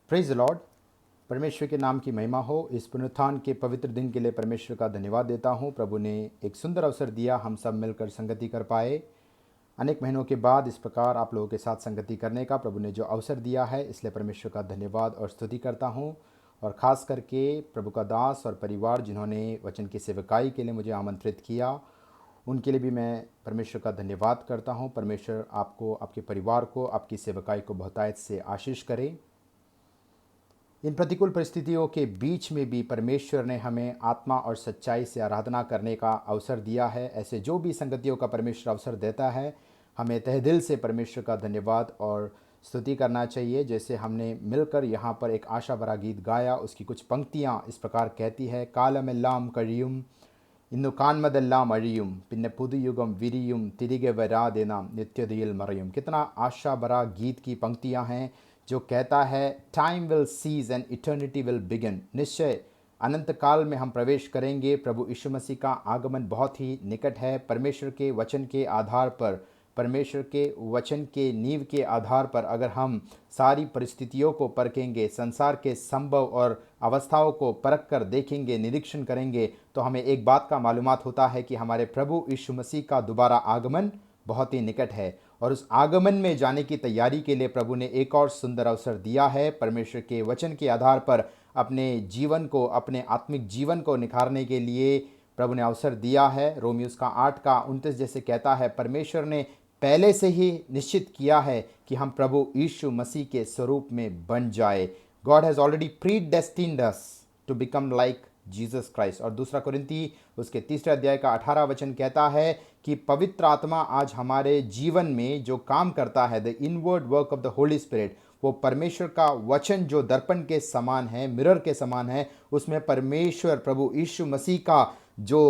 Praise the Lord. परमेश्वर के नाम की महिमा हो। इस पुनरुत्थान के पवित्र दिन के लिए परमेश्वर का धन्यवाद देता हूँ। प्रभु ने एक सुंदर अवसर दिया, हम सब मिलकर संगति कर पाए। अनेक महीनों के बाद इस प्रकार आप लोगों के साथ संगति करने का प्रभु ने जो अवसर दिया है, इसलिए परमेश्वर का धन्यवाद और स्तुति करता हूँ। और ख़ास करके प्रभु का दास और परिवार जिन्होंने वचन की सेवकाई के लिए मुझे आमंत्रित किया, उनके लिए भी मैं परमेश्वर का धन्यवाद करता हूँ। परमेश्वर आपको, आपके परिवार को, आपकी सेवकाई को बहुतायत से आशीष करे। इन प्रतिकूल परिस्थितियों के बीच में भी परमेश्वर ने हमें आत्मा और सच्चाई से आराधना करने का अवसर दिया है। ऐसे जो भी संगतियों का परमेश्वर अवसर देता है, हमें तहे दिल से परमेश्वर का धन्यवाद और स्तुति करना चाहिए। जैसे हमने मिलकर यहाँ पर एक आशा भरा गीत गाया, उसकी कुछ पंक्तियाँ इस प्रकार कहती है: कालमेल्लाम कழியும் ഇന്നു കാൺമതെല്ലാം अழியும் പിന്നെ പുതുയുഗം विरियुम तिरिगे वरादेनाम नित्यदील मरयुम। कितना आशा भरा गीत की पंक्तियाँ हैं जो कहता है time will cease and eternity will begin. निश्चय अनंत काल में हम प्रवेश करेंगे। प्रभु यीशु मसीह का आगमन बहुत ही निकट है। परमेश्वर के वचन के आधार पर, परमेश्वर के वचन के नींव के आधार पर अगर हम सारी परिस्थितियों को परखेंगे, संसार के संभव और अवस्थाओं को परख कर देखेंगे, निरीक्षण करेंगे, तो हमें एक बात का मालूमात होता है कि हमारे प्रभु यीशु मसीह का दोबारा आगमन बहुत ही निकट है। और उस आगमन में जाने की तैयारी के लिए प्रभु ने एक और सुंदर अवसर दिया है। परमेश्वर के वचन के आधार पर अपने जीवन को, अपने आत्मिक जीवन को निखारने के लिए प्रभु ने अवसर दिया है। रोमियोस का 8:29 जैसे कहता है, परमेश्वर ने पहले से ही निश्चित किया है कि हम प्रभु यीशु मसीह के स्वरूप में बन जाए। God has already predestined us to become like Jesus Christ. और दूसरा कुरिन्ती उसके 3 अध्याय का 18 वचन कहता है कि पवित्र आत्मा आज हमारे जीवन में जो काम करता है, the inward work of the Holy spirit, वो परमेश्वर का वचन जो दर्पण के समान है, मिरर के समान है, उसमें परमेश्वर प्रभु यीशु मसीह का जो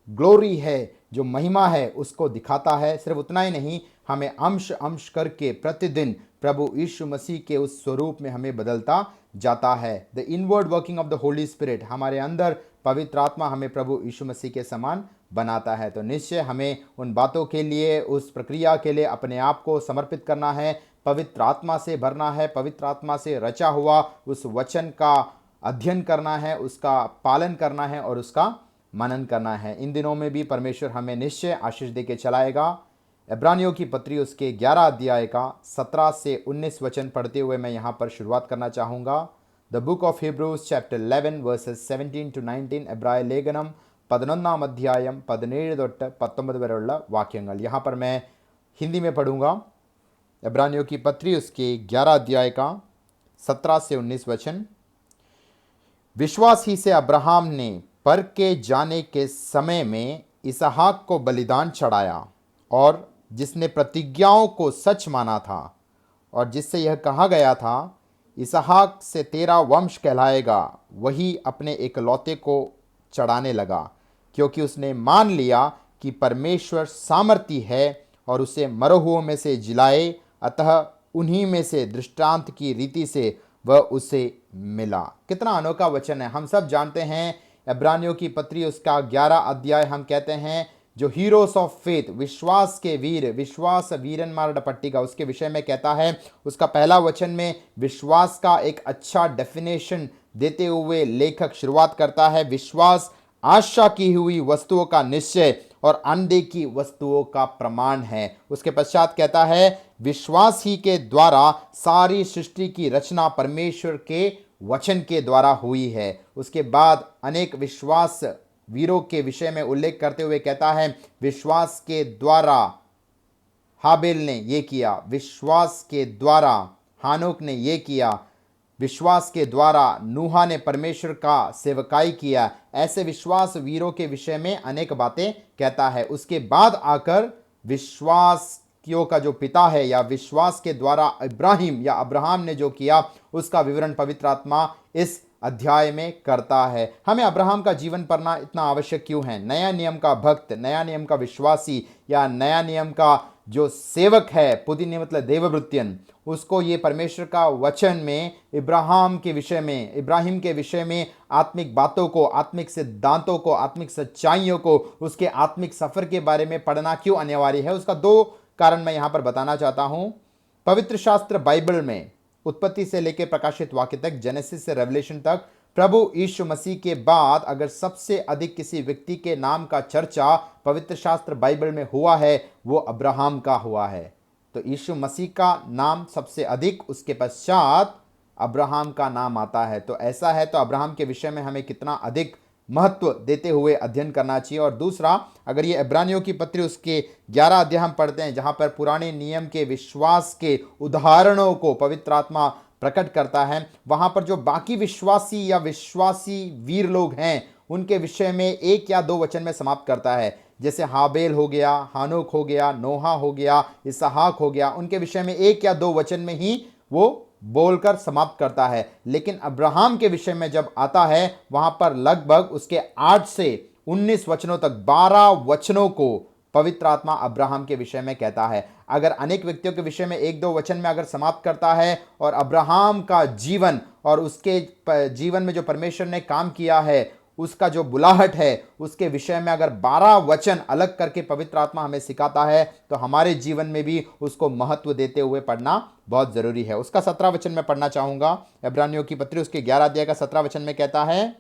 ग्लोरी है, जो महिमा है, उसको दिखाता है। सिर्फ उतना ही नहीं, हमें अंश अंश करके प्रतिदिन प्रभु यीशु मसीह के उस स्वरूप में हमें बदलता जाता है। The inward working of the Holy spirit, हमारे अंदर पवित्र आत्मा हमें प्रभु यीशु मसीह के समान बनाता है। तो निश्चय हमें उन बातों के लिए, उस प्रक्रिया के लिए अपने आप को समर्पित करना है, पवित्र आत्मा से भरना है, पवित्र आत्मा से रचा हुआ उस वचन का अध्ययन करना है, उसका पालन करना है और उसका मनन करना है। इन दिनों में भी परमेश्वर हमें निश्चय आशीष दे के चलाएगा। इब्रानियों की पत्री उसके 11 अध्याय का 17 से 19 वचन पढ़ते हुए मैं यहाँ पर शुरुआत करना चाहूँगा। The book of Hebrews chapter 11 verses 17 to 19, എബ്രായ ലേഖനം 11 अध्याय 17 തൊട്ട് 19 വരെയുള്ള വാക്യങ്ങൾ। यहाँ पर मैं हिंदी में पढ़ूँगा। इब्रानियों की पत्री उसके 11 अध्याय का 17 से 19 वचन। विश्वास ही से अब्राहम ने पर के जाने के समय में इसहाक को बलिदान चढ़ाया, और जिसने प्रतिज्ञाओं को सच माना था और जिससे यह कहा गया था, इसहाक से तेरा वंश कहलाएगा, वही अपने एकलौते को चढ़ाने लगा, क्योंकि उसने मान लिया कि परमेश्वर सामर्थी है और उसे मरे हुओं में से जिलाए। अतः उन्हीं में से दृष्टांत की रीति से वह उसे मिला। कितना अनोखा वचन है। हम सब जानते हैं इब्रानियों की पत्री उसका 11 अध्याय हम कहते हैं जो हीरोस ऑफ फेथ, विश्वास के वीर, विश्वास वीरन्मारुड पट्टिका, उसके विषय में कहता है। उसका पहला वचन में विश्वास का एक अच्छा डेफिनेशन देते हुए लेखक शुरुआत करता है। विश्वास आशा की हुई वस्तुओं का निश्चय और अनदेखी वस्तुओं का प्रमाण है। उसके पश्चात कहता है विश्वास ही के द्वारा सारी सृष्टि की रचना परमेश्वर के वचन के द्वारा हुई है। उसके बाद अनेक विश्वास वीरों के विषय में उल्लेख करते हुए कहता है विश्वास के द्वारा हाबेल ने ये किया, विश्वास के द्वारा हानोक ने ये किया, विश्वास के द्वारा नूहा ने परमेश्वर का सेवकाई किया। ऐसे विश्वास वीरों के विषय में अनेक बातें कहता है। उसके बाद आकर विश्वासियों का जो पिता है या विश्वास के द्वारा इब्राहिम या अब्राहम ने जो किया, उसका विवरण पवित्र आत्मा इस अध्याय में करता है। हमें अब्राहम का जीवन पढ़ना इतना आवश्यक क्यों है? नया नियम का भक्त, नया नियम का विश्वासी या नया नियम का जो सेवक है, पुदिन मतलब देववृत्यन, उसको ये परमेश्वर का वचन में इब्राहिम के विषय में आत्मिक बातों को, आत्मिक सिद्धांतों को, आत्मिक सच्चाइयों को, उसके आत्मिक सफर के बारे में पढ़ना क्यों अनिवार्य है? उसका 2 कारण मैं यहाँ पर बताना चाहता हूँ। पवित्र शास्त्र बाइबल में उत्पत्ति से लेकर प्रकाशित वाक्य तक, जेनेसिस से रेवलेशन तक, प्रभु यीशु मसीह के बाद अगर सबसे अधिक किसी व्यक्ति के नाम का चर्चा पवित्र शास्त्र बाइबल में हुआ है, वो अब्राहम का हुआ है। तो यीशु मसीह का नाम सबसे अधिक, उसके पश्चात अब्राहम का नाम आता है। तो ऐसा है तो अब्राहम के विषय में हमें कितना अधिक महत्व देते हुए अध्ययन करना चाहिए। और दूसरा, अगर ये इब्रानियों की पत्री उसके 11 अध्याय हम पढ़ते हैं, जहां पर पुराने नियम के विश्वास के उदाहरणों को पवित्र आत्मा प्रकट करता है, वहां पर जो बाकी विश्वासी या विश्वासी वीर लोग हैं उनके विषय में 1 या 2 वचन में समाप्त करता है। जैसे हाबेल हो गया, हानोक हो गया, नोहा हो गया, इसहाक हो गया, उनके विषय में 1 या 2 वचन में ही वो बोलकर समाप्त करता है। लेकिन अब्राहम के विषय में जब आता है, वहां पर लगभग उसके 8 से 19 वचनों तक 12 वचनों को पवित्र आत्मा अब्राहम के विषय में कहता है। अगर अनेक व्यक्तियों के विषय में 1-2 वचन में अगर समाप्त करता है और अब्राहम का जीवन और उसके जीवन में जो परमेश्वर ने काम किया है, उसका जो बुलाहट है, उसके विषय में अगर 12 वचन अलग करके पवित्र आत्मा हमें सिखाता है, तो हमारे जीवन में भी उसको महत्व देते हुए पढ़ना बहुत जरूरी है। उसका 17 वचन में पढ़ना चाहूंगा। इब्रानियों की पत्री उसके 11 अध्याय का 17 वचन में कहता है,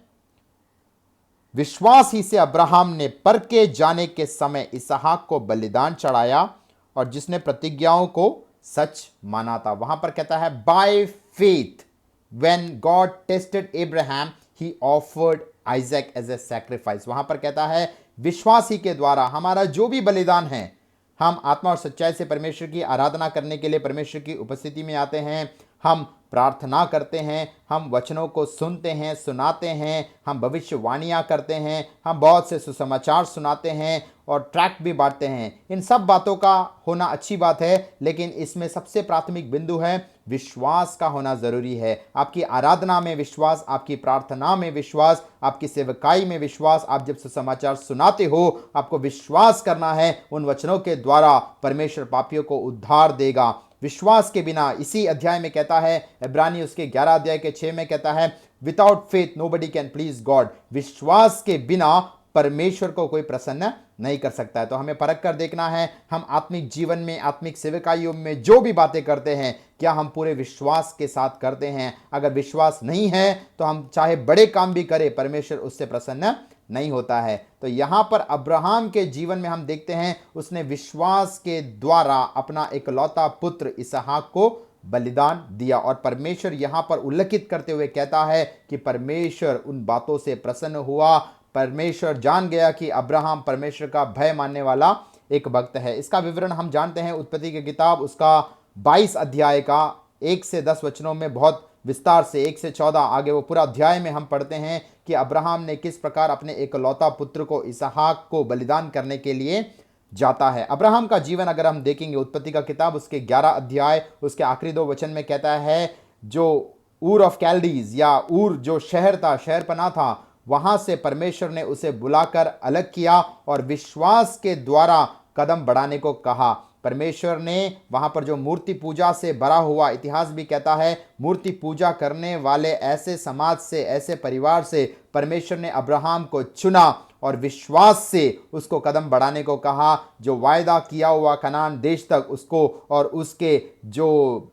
विश्वास ही से अब्राहम ने परखे जाने के समय इसहाक को बलिदान चढ़ाया और जिसने प्रतिज्ञाओं को सच माना था। वहां पर कहता है by faith when God tested Abraham he offered Isaac as a sacrifice. वहां पर कहता है विश्वास ही के द्वारा हमारा जो भी बलिदान है, हम आत्मा और सच्चाई से परमेश्वर की आराधना करने के लिए परमेश्वर की उपस्थिति में आते हैं, हम प्रार्थना करते हैं, हम वचनों को सुनते हैं, सुनाते हैं, हम भविष्यवाणियां करते हैं, हम बहुत से सुसमाचार सुनाते हैं और ट्रैक भी बांटते हैं। इन सब बातों का होना अच्छी बात है, लेकिन इसमें सबसे प्राथमिक बिंदु है विश्वास का होना जरूरी है। आपकी आराधना में विश्वास, आपकी प्रार्थना में विश्वास, आपकी सेवकाई में विश्वास, आप जब सुसमाचार सुनाते हो, आपको विश्वास करना है उन वचनों के द्वारा परमेश्वर पापियों को उद्धार देगा। विश्वास के बिना, इसी अध्याय में कहता है, इब्रानी उसके 11 अध्याय के 6 में कहता है, without faith nobody can please God. विश्वास के बिना परमेश्वर को कोई प्रसन्न नहीं कर सकता है। तो हमें परख कर देखना है, हम आत्मिक जीवन में, आत्मिक सेवकाइयों में जो भी बातें करते हैं, क्या हम पूरे विश्वास के साथ करते हैं। अगर विश्वास नहीं है तो हम चाहे बड़े काम भी करें, परमेश्वर उससे प्रसन्न नहीं होता है। तो यहां पर अब्राहम के जीवन में हम देखते हैं, उसने विश्वास के द्वारा अपना इकलौता पुत्र इसहाक को बलिदान दिया। और परमेश्वर यहां पर उल्लेखित करते हुए कहता है कि परमेश्वर उन बातों से प्रसन्न हुआ। परमेश्वर जान गया कि अब्राहम परमेश्वर का भय मानने वाला एक भक्त है। इसका विवरण हम जानते हैं उत्पत्ति की किताब उसका 22 अध्याय का 1 से 10 वचनों में बहुत विस्तार से, 1 से 14 आगे वो पूरा अध्याय में हम पढ़ते हैं कि अब्राहम ने किस प्रकार अपने एकलौता पुत्र को इसहाक को बलिदान करने के लिए जाता है। अब्राहम का जीवन अगर हम देखेंगे, उत्पत्ति का किताब उसके 11 अध्याय उसके आखिरी 2 वचन में कहता है, जो ऊर ऑफ कैल्डीज या ऊर जो शहर था, शहरपना था, वहां से परमेश्वर ने उसे बुलाकर अलग किया और विश्वास के द्वारा कदम बढ़ाने को कहा। परमेश्वर ने वहां पर जो मूर्ति पूजा से भरा हुआ इतिहास भी कहता है, मूर्ति पूजा करने वाले ऐसे समाज से, ऐसे परिवार से परमेश्वर ने अब्राहम को चुना और विश्वास से उसको कदम बढ़ाने को कहा, जो वायदा किया हुआ कनान देश तक उसको और उसके जो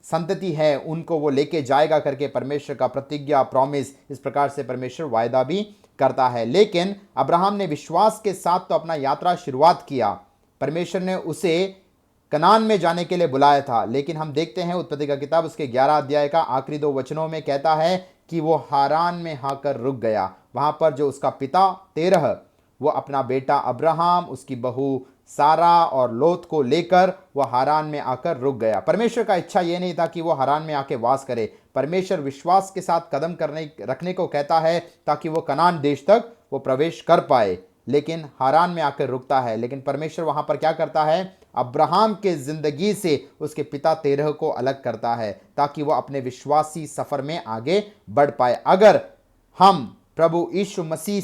संतति है उनको वो लेके जाएगा करके परमेश्वर का प्रतिज्ञा, प्रॉमिस, इस प्रकार से परमेश्वर वायदा भी करता है। लेकिन अब्राहम ने विश्वास के साथ तो अपना यात्रा शुरुआत किया। परमेश्वर ने उसे कनान में जाने के लिए बुलाया था, लेकिन हम देखते हैं उत्पत्ति का किताब उसके 11 अध्याय का आखिरी 2 वचनों में कहता है कि वो हारान में आकर रुक गया। वहां पर जो उसका पिता तेरह, वो अपना बेटा अब्राहम, उसकी बहू सारा और लोत को लेकर वह हारान में आकर रुक गया। परमेश्वर का इच्छा यह नहीं था कि वो हारान में आके वास करे। परमेश्वर विश्वास के साथ कदम रखने को कहता है ताकि वो कनान देश तक वो प्रवेश कर पाए, लेकिन हारान में आकर रुकता है। लेकिन परमेश्वर वहां पर क्या करता है, अब्राहम के जिंदगी से उसके पिता तेरह को अलग करता है ताकि वो अपने विश्वासी सफर में आगे बढ़ पाए। अगर हम प्रभु यीशु मसीह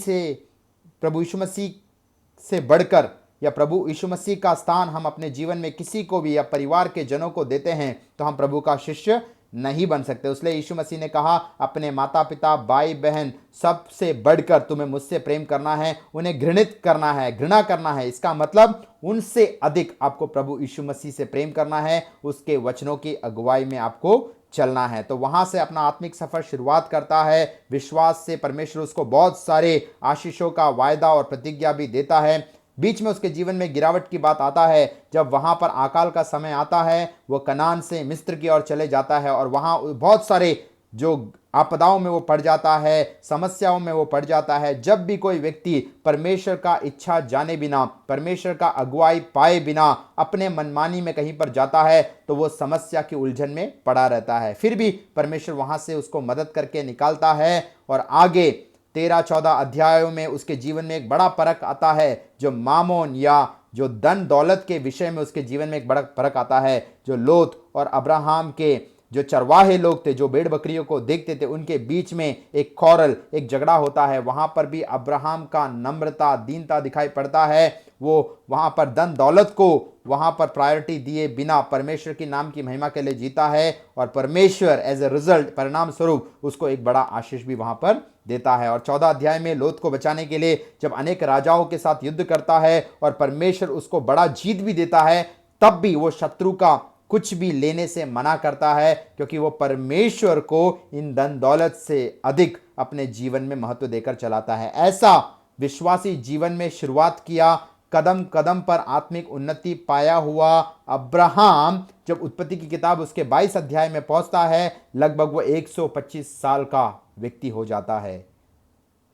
से बढ़कर या प्रभु यीशु मसीह का स्थान हम अपने जीवन में किसी को भी या परिवार के जनों को देते हैं तो हम प्रभु का शिष्य नहीं बन सकते। इसलिए यीशु मसीह ने कहा, अपने माता पिता, भाई बहन सबसे बढ़कर तुम्हें मुझसे प्रेम करना है, उन्हें घृणित करना है, घृणा करना है। इसका मतलब उनसे अधिक आपको प्रभु यीशु मसीह से प्रेम करना है, उसके वचनों की अगुवाई में आपको चलना है। तो वहां से अपना आत्मिक सफर शुरुआत करता है। विश्वास से परमेश्वर उसको बहुत सारे आशीषों का वायदा और प्रतिज्ञा भी देता है। बीच में उसके जीवन में गिरावट की बात आता है, जब वहां पर अकाल का समय आता है, वो कनान से मिस्र की ओर चले जाता है और वहां बहुत सारे जो आपदाओं में वो पड़ जाता है, समस्याओं में वो पड़ जाता है। जब भी कोई व्यक्ति परमेश्वर का इच्छा जाने बिना, परमेश्वर का अगुवाई पाए बिना अपने मनमानी में कहीं पर जाता है, तो वो समस्या की उलझन में पड़ा रहता है। फिर भी परमेश्वर वहां से उसको मदद करके निकालता है और आगे 13-14 अध्यायों में उसके जीवन में एक बड़ा फर्क आता है, जो मामोन या जो धन दौलत के विषय में उसके जीवन में एक बड़ा फर्क आता है। जो लोत और अब्राहम के जो चरवाहे लोग थे, जो भेड़ बकरियों को देखते थे, उनके बीच में एक कौरल, एक झगड़ा होता है। वहां पर भी अब्राहम का नम्रता, दीनता दिखाई पड़ता है। वो वहां पर धन दौलत को वहां पर प्रायोरिटी दिए बिना परमेश्वर की नाम की महिमा के लिए जीता है और परमेश्वर एज ए रिजल्ट, परिणाम स्वरूप उसको एक बड़ा आशीष भी वहां पर देता है। और 14 अध्याय में लोत को बचाने के लिए जब अनेक राजाओं के साथ युद्ध करता है और परमेश्वर उसको बड़ा जीत भी देता है, तब भी वो शत्रु का कुछ भी लेने से मना करता है, क्योंकि वो परमेश्वर को इन धन दौलत से अधिक अपने जीवन में महत्व देकर चलाता है। ऐसा विश्वासी जीवन में शुरुआत किया, कदम कदम पर आत्मिक उन्नति पाया हुआ अब्राहम जब उत्पत्ति की किताब उसके 22 अध्याय में पहुंचता है, लगभग वो 125 साल का व्यक्ति हो जाता है।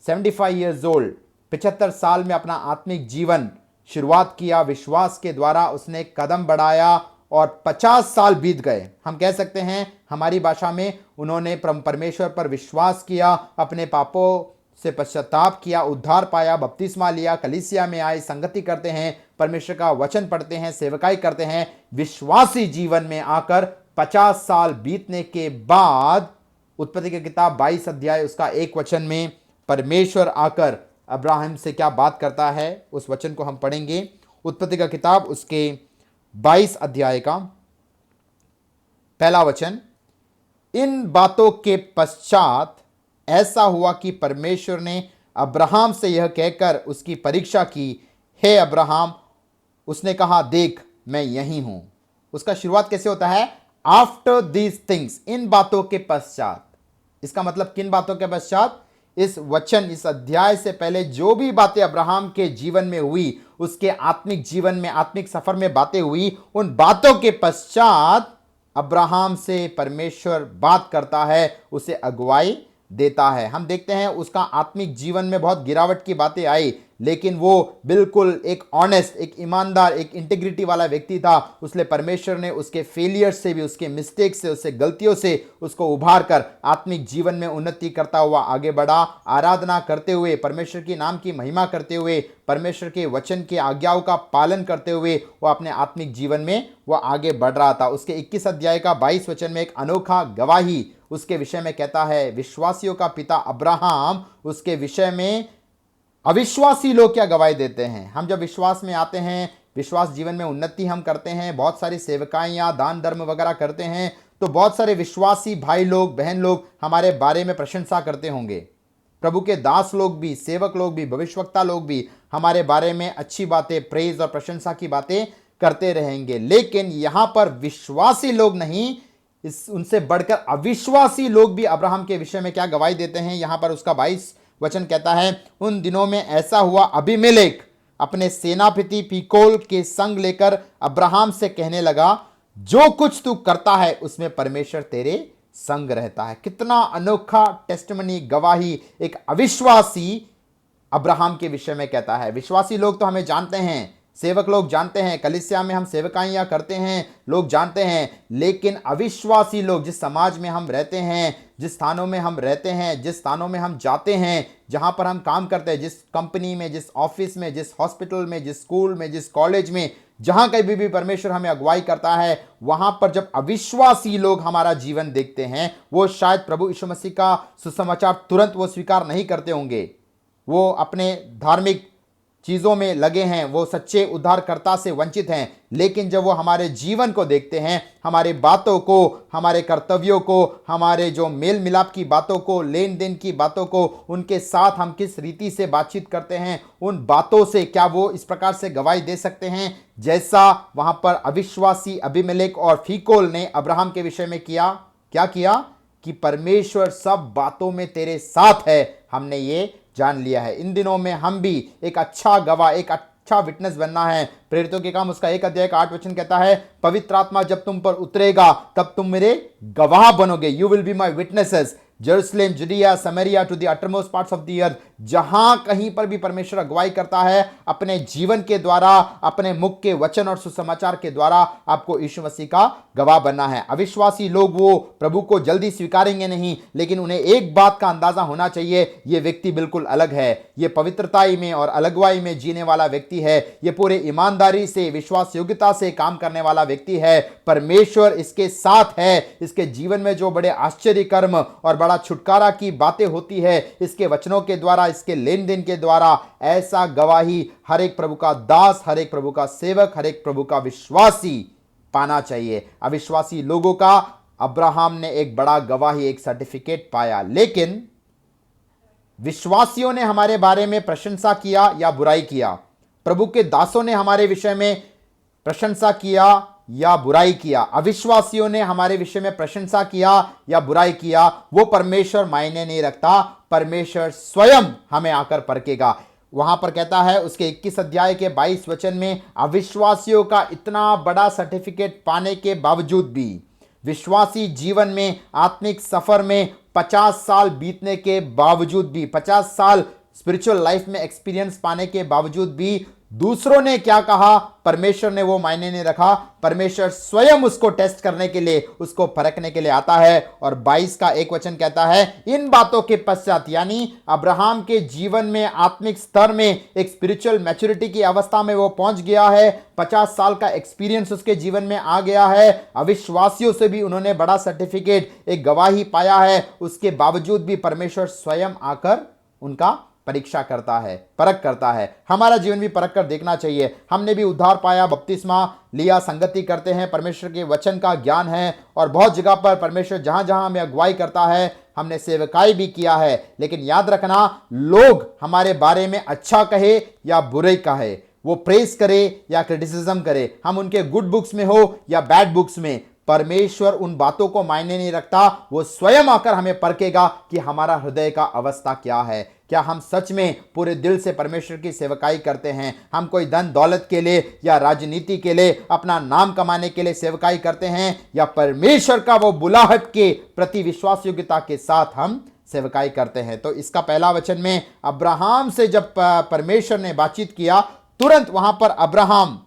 75 ईयर्स ओल्ड, 75 साल में अपना आत्मिक जीवन शुरुआत किया। विश्वास के द्वारा उसने कदम बढ़ाया और 50 साल बीत गए। हम कह सकते हैं हमारी भाषा में, उन्होंने परमेश्वर पर विश्वास किया, अपने पापों से पश्चाताप किया, उद्धार पाया, बपतिस्मा लिया, कलीसिया में आए, संगति करते हैं, परमेश्वर का वचन पढ़ते हैं, सेवकाई करते हैं। विश्वासी जीवन में आकर 50 साल बीतने के बाद उत्पत्ति की किताब 22 अध्याय उसका 1 वचन में परमेश्वर आकर अब्राहम से क्या बात करता है, उस वचन को हम पढ़ेंगे। उत्पत्ति का किताब उसके 22 अध्याय का पहला वचन, इन बातों के पश्चात ऐसा हुआ कि परमेश्वर ने अब्राहम से यह कहकर उसकी परीक्षा की, हे अब्राहम। उसने कहा, देख मैं यहीं हूं। उसका शुरुआत कैसे होता है? आफ्टर दीज थिंग्स, इन बातों के पश्चात। इसका मतलब किन बातों के पश्चात? इस वचन, इस अध्याय से पहले जो भी बातें अब्राहम के जीवन में हुई, उसके आत्मिक जीवन में, आत्मिक सफर में बातें हुई, उन बातों के पश्चात अब्राहम से परमेश्वर बात करता है, उसे अगुवाई देता है। हम देखते हैं उसका आत्मिक जीवन में बहुत गिरावट की बातें आई, लेकिन वो बिल्कुल एक ऑनेस्ट, एक ईमानदार, एक इंटीग्रिटी वाला व्यक्ति था। उसने परमेश्वर ने उसके फेलियर से भी, उसके मिस्टेक से, उससे गलतियों से उसको उभार कर आत्मिक जीवन में उन्नति करता हुआ आगे बढ़ा। आराधना करते हुए, परमेश्वर की नाम की महिमा करते हुए, परमेश्वर के वचन के आज्ञाओं का पालन करते हुए वो अपने आत्मिक जीवन में वो आगे बढ़ रहा था। उसके 21 अध्याय का 22 वचन में एक अनोखा गवाही उसके विषय में कहता है। विश्वासियों का पिता अब्राहम उसके विषय में अविश्वासी लोग क्या गवाही देते हैं। हम जब विश्वास में आते हैं, विश्वास जीवन में उन्नति हम करते हैं, बहुत सारी सेवकाइयाँ, दान धर्म वगैरह करते हैं, तो बहुत सारे विश्वासी भाई लोग, बहन लोग हमारे बारे में प्रशंसा करते होंगे। प्रभु के दास लोग भी, सेवक लोग भी, भविष्यवक्ता लोग भी हमारे बारे में अच्छी बातें, प्रेज और प्रशंसा की बातें करते रहेंगे। लेकिन यहाँ पर विश्वासी लोग नहीं, उनसे बढ़कर अविश्वासी लोग भी अब्राहम के विषय में क्या गवाही देते हैं। यहाँ पर उसका 22 वचन कहता है, उन दिनों में ऐसा हुआ, अबीमेलेक अपने सेनापति फिकोल के संग लेकर अब्राहम से कहने लगा, जो कुछ तू करता है उसमें परमेश्वर तेरे संग रहता है। कितना अनोखा टेस्टिमनी, गवाही एक अविश्वासी अब्राहम के विषय में कहता है। विश्वासी लोग तो हमें जानते हैं, सेवक लोग जानते हैं, कलीसिया में हम सेवकाइयाँ करते हैं, लोग जानते हैं, लेकिन अविश्वासी लोग, जिस समाज में हम रहते हैं, जिस स्थानों में हम रहते हैं, जिस स्थानों में हम जाते हैं, जहाँ पर हम काम करते हैं, जिस कंपनी में, जिस ऑफिस में, जिस हॉस्पिटल में, जिस स्कूल में, जिस कॉलेज में, जहाँ कहीं भी परमेश्वर हमें अगुवाई करता है, वहाँ पर जब अविश्वासी लोग हमारा जीवन देखते हैं, वो शायद प्रभु यीशु मसीह का सुसमाचार तुरंत वो स्वीकार नहीं करते होंगे। वो अपने धार्मिक चीज़ों में लगे हैं, वो सच्चे उद्धारकर्ता से वंचित हैं, लेकिन जब वो हमारे जीवन को देखते हैं, हमारी बातों को, हमारे कर्तव्यों को, हमारे जो मेल मिलाप की बातों को, लेन देन की बातों को, उनके साथ हम किस रीति से बातचीत करते हैं, उन बातों से क्या वो इस प्रकार से गवाही दे सकते हैं जैसा वहाँ पर अविश्वासी अबीमेलेक और फीकोल ने अब्राहम के विषय में किया? क्या किया कि परमेश्वर सब बातों में तेरे साथ है, हमने ये जान लिया है। इन दिनों में हम भी एक अच्छा गवाह, एक अच्छा विटनेस बनना है। प्रेरितों के काम उसका 1 अध्याय 8 वचन कहता है, पवित्र आत्मा जब तुम पर उतरेगा तब तुम मेरे गवाह बनोगे। You will be my witnesses Jerusalem, Judea, Samaria, to the uttermost parts of the earth. जहां कहीं पर भी परमेश्वर अगुवाई करता है, अपने जीवन के द्वारा, अपने मुख के वचन और सुसमाचार के द्वारा आपको यीशु मसीह का गवाह बनना है। अविश्वासी लोग वो प्रभु को जल्दी स्वीकारेंगे नहीं, लेकिन उन्हें एक बात का अंदाजा होना चाहिए, ये व्यक्ति बिल्कुल अलग है, ये पवित्रताई में और अलगवाई में जीने वाला व्यक्ति है, ये पूरे ईमानदारी से, विश्वास योग्यता से काम करने वाला व्यक्ति है। परमेश्वर इसके साथ है। इसके जीवन में जो बड़े आश्चर्य कर्म और बड़ा छुटकारा की बातें होती है, इसके वचनों के द्वारा, इसके लेन देन के द्वारा, ऐसा गवाही हर एक प्रभु का दास, हर एक प्रभु का सेवक, हर एक प्रभु का विश्वासी पाना चाहिए। अविश्वासी लोगों का अब्राहम ने एक बड़ा गवाही, एक सर्टिफिकेट पाया, लेकिन विश्वासियों ने हमारे बारे में प्रशंसा किया या बुराई किया, प्रभु के दासों ने हमारे विषय में प्रशंसा किया या बुराई किया, अविश्वासियों ने हमारे विषय में प्रशंसा किया या बुराई किया, वो परमेश्वर मायने नहीं रखता। परमेश्वर स्वयं हमें आकर परखेगा। वहां पर कहता है उसके 21 अध्याय के 22 वचन में, अविश्वासियों का इतना बड़ा सर्टिफिकेट पाने के बावजूद भी, विश्वासी जीवन में, आत्मिक सफर में 50 साल बीतने के बावजूद भी, 50 साल स्पिरिचुअल लाइफ में एक्सपीरियंस पाने के बावजूद भी दूसरों ने क्या कहा, परमेश्वर ने वो मायने नहीं रखा। परमेश्वर स्वयं उसको टेस्ट करने के लिए, उसको परखने के लिए आता है। और 22 का 1 वचन कहता है, इन बातों के पश्चात, यानी अब्राहम के जीवन में, आत्मिक स्तर में, एक स्पिरिचुअल मैच्योरिटी की अवस्था में वो पहुंच गया है, 50 साल का एक्सपीरियंस उसके जीवन में आ गया है। अविश्वासियों से भी उन्होंने बड़ा सर्टिफिकेट, एक गवाही पाया है। उसके बावजूद भी परमेश्वर स्वयं आकर उनका परीक्षा करता है, परख करता है। हमारा जीवन भी परख कर देखना चाहिए। हमने भी उद्धार पाया, बपतिस्मा लिया, संगति करते हैं, परमेश्वर के वचन का ज्ञान है, और बहुत जगह पर परमेश्वर जहां जहां हमें अगुवाई करता है, हमने सेवकाई भी किया है। लेकिन याद रखना, लोग हमारे बारे में अच्छा कहे या बुरे कहे, वो प्रेस करे या क्रिटिसिज्म करे, हम उनके गुड बुक्स में हो या बैड बुक्स में, परमेश्वर उन बातों को मायने नहीं रखता। वो स्वयं आकर हमें परखेगा कि हमारा हृदय का अवस्था क्या है। क्या हम सच में पूरे दिल से परमेश्वर की सेवकाई करते हैं? हम कोई धन दौलत के लिए या राजनीति के लिए, अपना नाम कमाने के लिए सेवकाई करते हैं, या परमेश्वर का वो बुलाहट के प्रति विश्वास योग्यता के साथ हम सेवकाई करते हैं? तो इसका पहला वचन में अब्राहम से जब परमेश्वर ने बातचीत किया, तुरंत वहां पर अब्राहम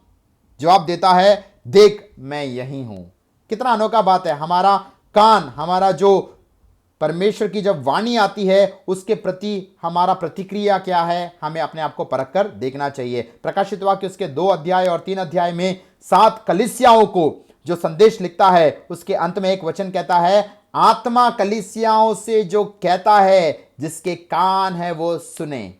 जवाब देता है, देख मैं यही हूं। कितना अनोखा बात है। हमारा कान, हमारा जो परमेश्वर की जब वाणी आती है, उसके प्रति हमारा प्रतिक्रिया क्या है, हमें अपने आप को परख कर देखना चाहिए। प्रकाशित वाक्य उसके 2 अध्याय और 3 अध्याय में 7 कलीसियाओं को जो संदेश लिखता है, उसके अंत में एक वचन कहता है, आत्मा कलीसियाओं से जो कहता है, जिसके कान है वो सुने।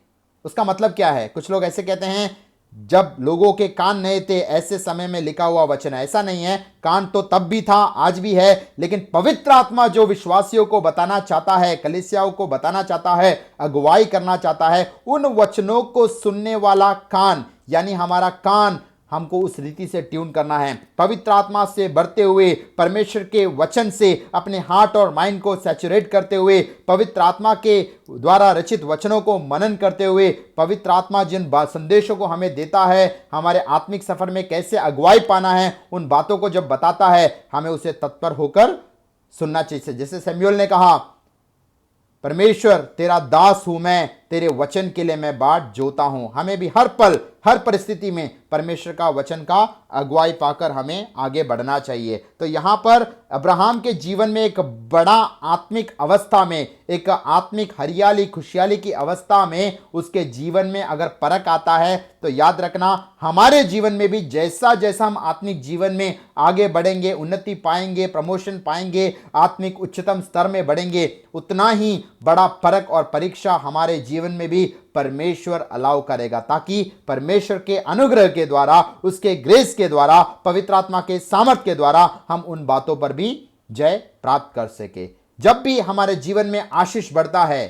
उसका मतलब क्या है? कुछ लोग ऐसे कहते हैं, जब लोगों के कान नहीं थे ऐसे समय में लिखा हुआ वचन है। ऐसा नहीं है, कान तो तब भी था, आज भी है, लेकिन पवित्र आत्मा जो विश्वासियों को बताना चाहता है, कलीसियाओं को बताना चाहता है, अगुवाई करना चाहता है, उन वचनों को सुनने वाला कान, यानी हमारा कान, हमको उस रीति से ट्यून करना है। पवित्र आत्मा से बढ़ते हुए, परमेश्वर के वचन से अपने हार्ट और माइंड को सैचुरेट करते हुए, पवित्र आत्मा के द्वारा रचित वचनों को मनन करते हुए, पवित्र आत्मा जिन संदेशों को हमें देता है, हमारे आत्मिक सफर में कैसे अगुवाई पाना है, उन बातों को जब बताता है, हमें उसे तत्पर होकर सुनना चाहिए। जैसे सैमुएल ने कहा, परमेश्वर तेरा दास हूं मैं, तेरे वचन के लिए मैं बाट जोता हूं। हमें भी हर पल, हर परिस्थिति में परमेश्वर का वचन का अगुवाई पाकर हमें आगे बढ़ना चाहिए। तो यहां पर अब्राहम के जीवन में एक बड़ा आत्मिक अवस्था में, एक आत्मिक हरियाली, खुशहाली की अवस्था में उसके जीवन में अगर परख आता है, तो याद रखना, हमारे जीवन में भी जैसा जैसा हम आत्मिक जीवन में आगे बढ़ेंगे, उन्नति पाएंगे, प्रमोशन पाएंगे, आत्मिक उच्चतम स्तर में बढ़ेंगे, उतना ही बड़ा परख और परीक्षा हमारे जीवन में भी परमेश्वर अलाउ करेगा, ताकि परमेश्वर के अनुग्रह के द्वारा, उसके ग्रेस के द्वारा, पवित्र आत्मा के सामर्थ के द्वारा हम उन बातों पर भी जय प्राप्त कर सके। जब भी हमारे जीवन में आशीष बढ़ता है,